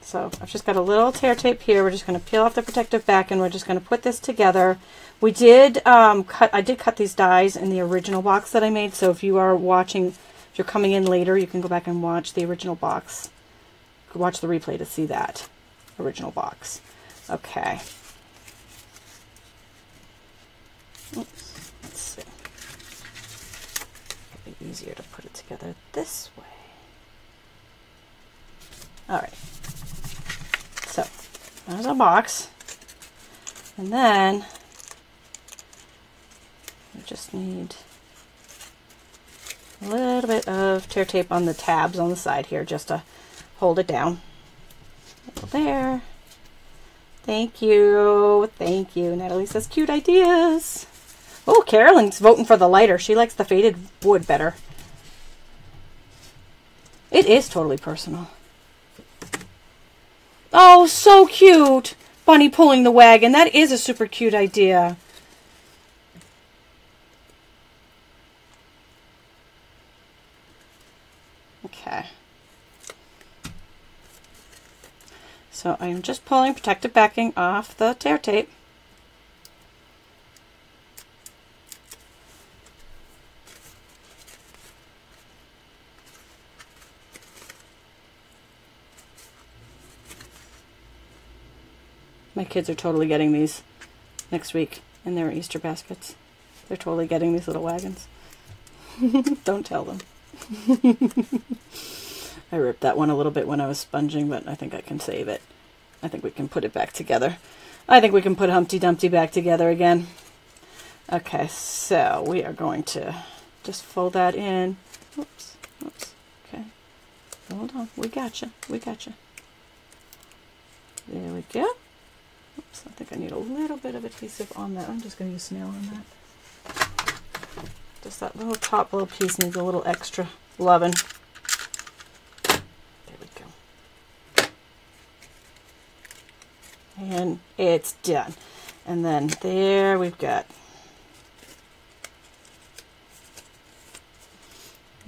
So I've just got a little tear tape here. We're just going to peel off the protective back and we're just going to put this together. We did I did cut these dies in the original box that I made. So if you are watching, if you're coming in later, you can go back and watch the original box. Watch the replay to see that original box. Okay. Oops. Let's see. It'll be easier to put it together this way. All right. So there's our box, and then we just need a little bit of tear tape on the tabs on the side here just to hold it down. There. Thank you. Thank you. Natalie says cute ideas. Oh, Carolyn's voting for the lighter. She likes the faded wood better. It is totally personal. Oh, so cute. Bunny pulling the wagon. That is a super cute idea. Okay. So I am just pulling protective backing off the tear tape. My kids are totally getting these next week in their Easter baskets. They're totally getting these little wagons. Don't tell them. I ripped that one a little bit when I was sponging, but I think I can save it. I think we can put it back together. I think we can put Humpty Dumpty back together again. Okay, so we are going to just fold that in. Oops, oops. Okay, hold on. We gotcha. We gotcha. There we go. Oops, I think I need a little bit of adhesive on that. I'm just going to use snail on that. Just that little top little piece needs a little extra loving. There we go. And it's done. And then there we've got.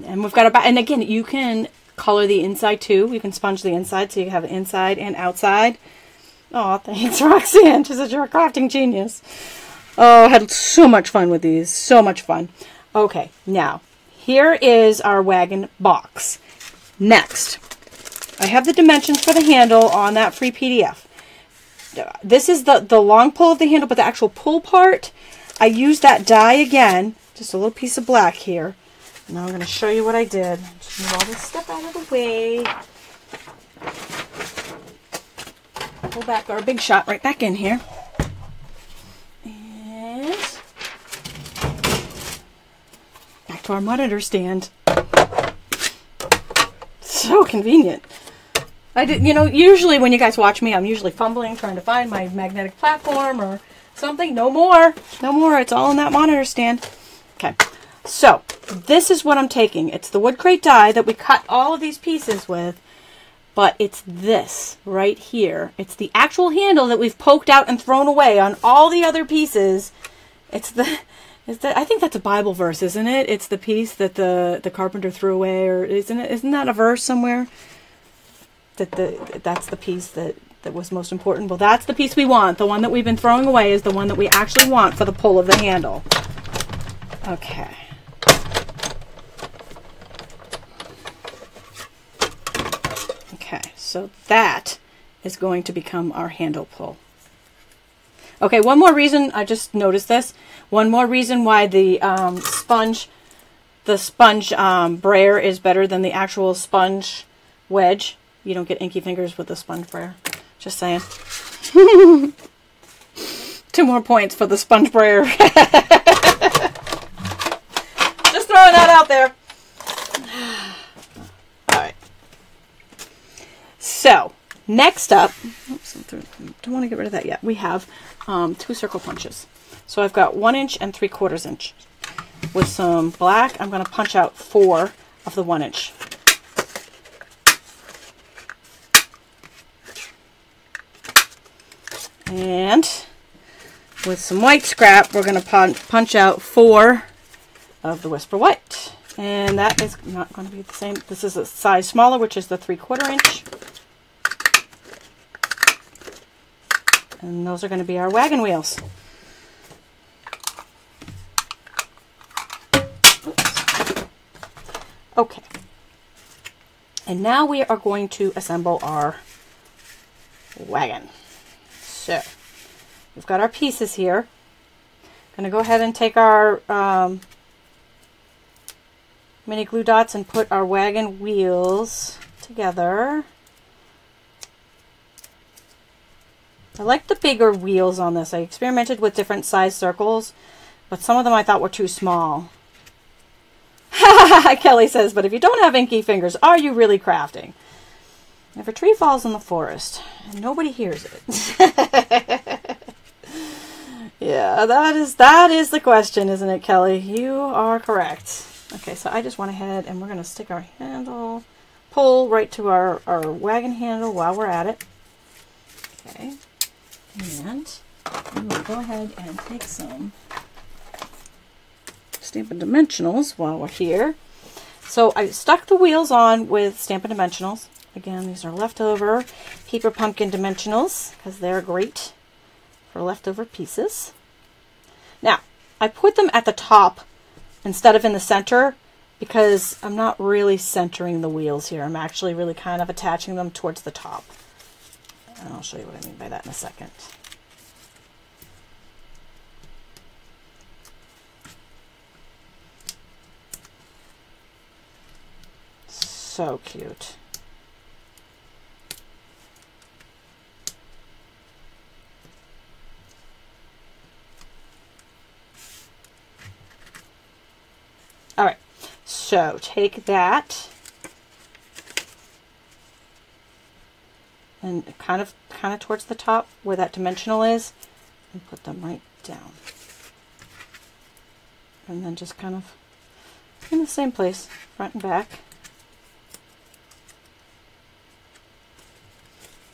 And we've got about, and again, you can color the inside too. You can sponge the inside so you have inside and outside. Oh, thanks, Roxanne. She's such a crafting genius. Oh, I had so much fun with these. So much fun. Okay, now, here is our wagon box. Next, I have the dimensions for the handle on that free PDF. This is the long pull of the handle, but the actual pull part, I used that die again. Just a little piece of black here. Now I'm going to show you what I did. Just move all this stuff out of the way. Pull back our big shot right back in here. And back to our monitor stand. So convenient. I did, you know, usually when you guys watch me, I'm usually fumbling, trying to find my magnetic platform or something. No more. No more. It's all in that monitor stand. Okay. So, this is what I'm taking. It's the wood crate die that we cut all of these pieces with. But it's this right here. It's the actual handle that we've poked out and thrown away on all the other pieces. It's I think that's a Bible verse, isn't it? It's the piece that the carpenter threw away, or isn't that a verse somewhere? That's the piece that was most important. Well, that's the piece we want. The one that we've been throwing away is the one that we actually want for the pull of the handle. Okay. Okay, so that is going to become our handle pull. Okay, one more reason, I just noticed this. One more reason why the sponge brayer is better than the actual sponge wedge. You don't get inky fingers with the sponge brayer. Just saying. 2 more points for the sponge brayer. Just throwing that out there. Alright. So, next up, oops, don't want to get rid of that yet. We have 2 circle punches. So I've got 1 inch and 3/4 inch. With some black, I'm going to punch out 4 of the 1 inch. And with some white scrap, we're going to punch out 4 of the Whisper White. And that is not going to be the same. This is a size smaller, which is the 3/4 inch. And those are going to be our wagon wheels. Oops. Okay. And now we are going to assemble our wagon. So, we've got our pieces here. Going to go ahead and take our mini glue dots and put our wagon wheels together. I like the bigger wheels on this. I experimented with different size circles, but some of them I thought were too small. Kelly says, but if you don't have inky fingers, are you really crafting? If a tree falls in the forest and nobody hears it. Yeah, that is the question, isn't it, Kelly? You are correct. Okay, so I just went ahead and we're going to stick our handle, pull right to our wagon handle while we're at it. Okay. And we will go ahead and take some Stampin' Dimensionals while we're here. So I stuck the wheels on with Stampin' Dimensionals. Again, these are leftover Paper Pumpkin Dimensionals because they're great for leftover pieces. Now, I put them at the top instead of in the center because I'm not really centering the wheels here. I'm actually really kind of attaching them towards the top. And I'll show you what I mean by that in a second. So cute. All right, so take that and kind of towards the top where that dimensional is, and put them right down. And then just kind of in the same place, front and back.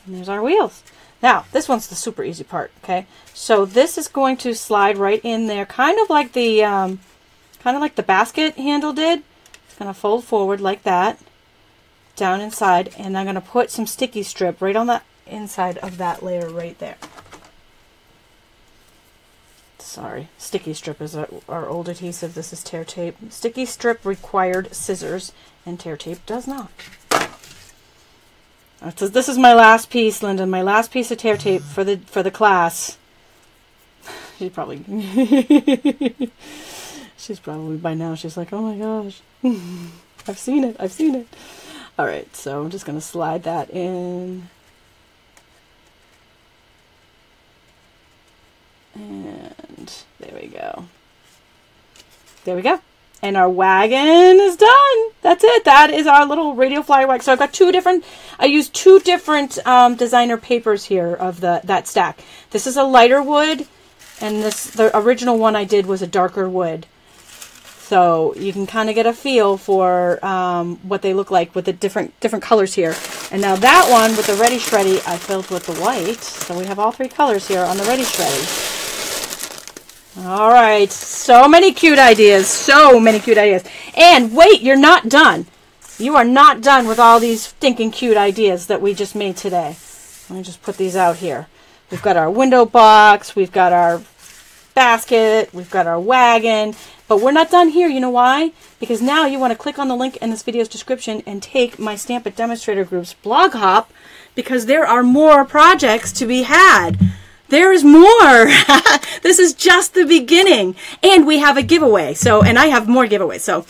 And there's our wheels. Now, this one's the super easy part, okay? So this is going to slide right in there, kind of like the basket handle did. It's going to fold forward like that, down inside, and I'm going to put some sticky strip right on the inside of that layer right there. Sorry, sticky strip is our old adhesive. This is tear tape. Sticky strip required scissors, and tear tape does not. So this is my last piece, Linda. My last piece of tear tape for the class. She's probably by now. She's like, oh my gosh, I've seen it. I've seen it. All right, so I'm just gonna slide that in, and there we go. There we go. And our wagon is done. That's it. That is our little radial flyer wagon. So I've got I used two different designer papers here of that stack. This is a lighter wood, and the original one I did was a darker wood. So you can kind of get a feel for what they look like with the different colors here. And now that one with the Ready Shreddie, I filled with the white. So we have all 3 colors here on the Ready Shreddie. All right, so many cute ideas, so many cute ideas. And wait, you're not done. You are not done with all these stinking cute ideas that we just made today. Let me just put these out here. We've got our window box, we've got our basket, we've got our wagon, but we're not done here. You know why? Because now you want to click on the link in this video's description and take my Stamp It Demonstrator Group's blog hop, because there are more projects to be had. There is more. This is just the beginning. And we have a giveaway. And I have more giveaways. So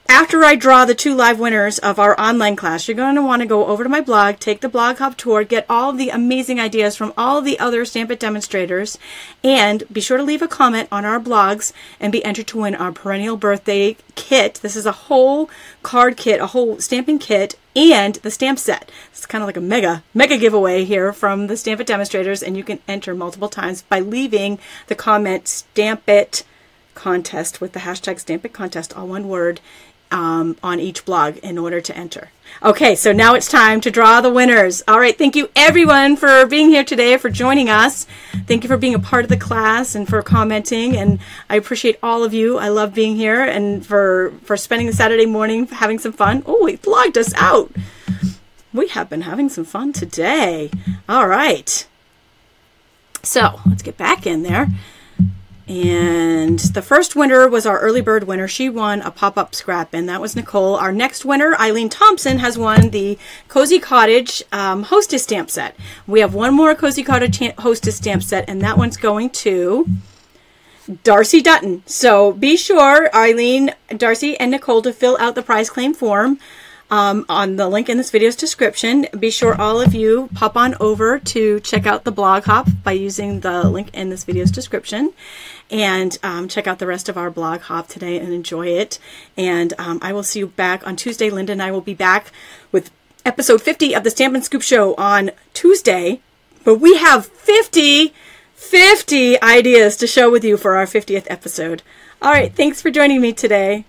after I draw the 2 live winners of our online class, you're going to want to go over to my blog, take the blog hop tour, get all the amazing ideas from all the other Stamp It demonstrators, and be sure to leave a comment on our blogs and be entered to win our perennial birthday kit. This is a whole card kit, a whole stamping kit, and the stamp set. It's kind of like a mega giveaway here from the Stamp It demonstrators, and you can enter multiple times by leaving the comment Stamp It Contest with the hashtag Stamp It Contest, all one word, on each blog in order to enter. Okay, so now it's time to draw the winners. All right, thank you everyone for being here today, for joining us. Thank you for being a part of the class and for commenting, and I appreciate all of you. I love being here and for spending the Saturday morning having some fun. Oh, it logged us out. We have been having some fun today. All right. So let's get back in there. And the first winner was our early bird winner. She won a pop-up scrap, and that was Nicole. Our next winner, Eileen Thompson, has won the Cozy Cottage Hostess stamp set. We have one more Cozy Cottage Hostess stamp set, and that one's going to Darcy Dutton. So be sure, Eileen, Darcy, and Nicole, to fill out the prize claim form on the link in this video's description. Be sure all of you pop on over to check out the blog hop by using the link in this video's description, and check out the rest of our blog hop today and enjoy it. And I will see you back on Tuesday. Linda and I will be back with episode 50 of the Stampin' Scoop Show on Tuesday, but we have 50 ideas to show with you for our 50th episode. All right, thanks for joining me today.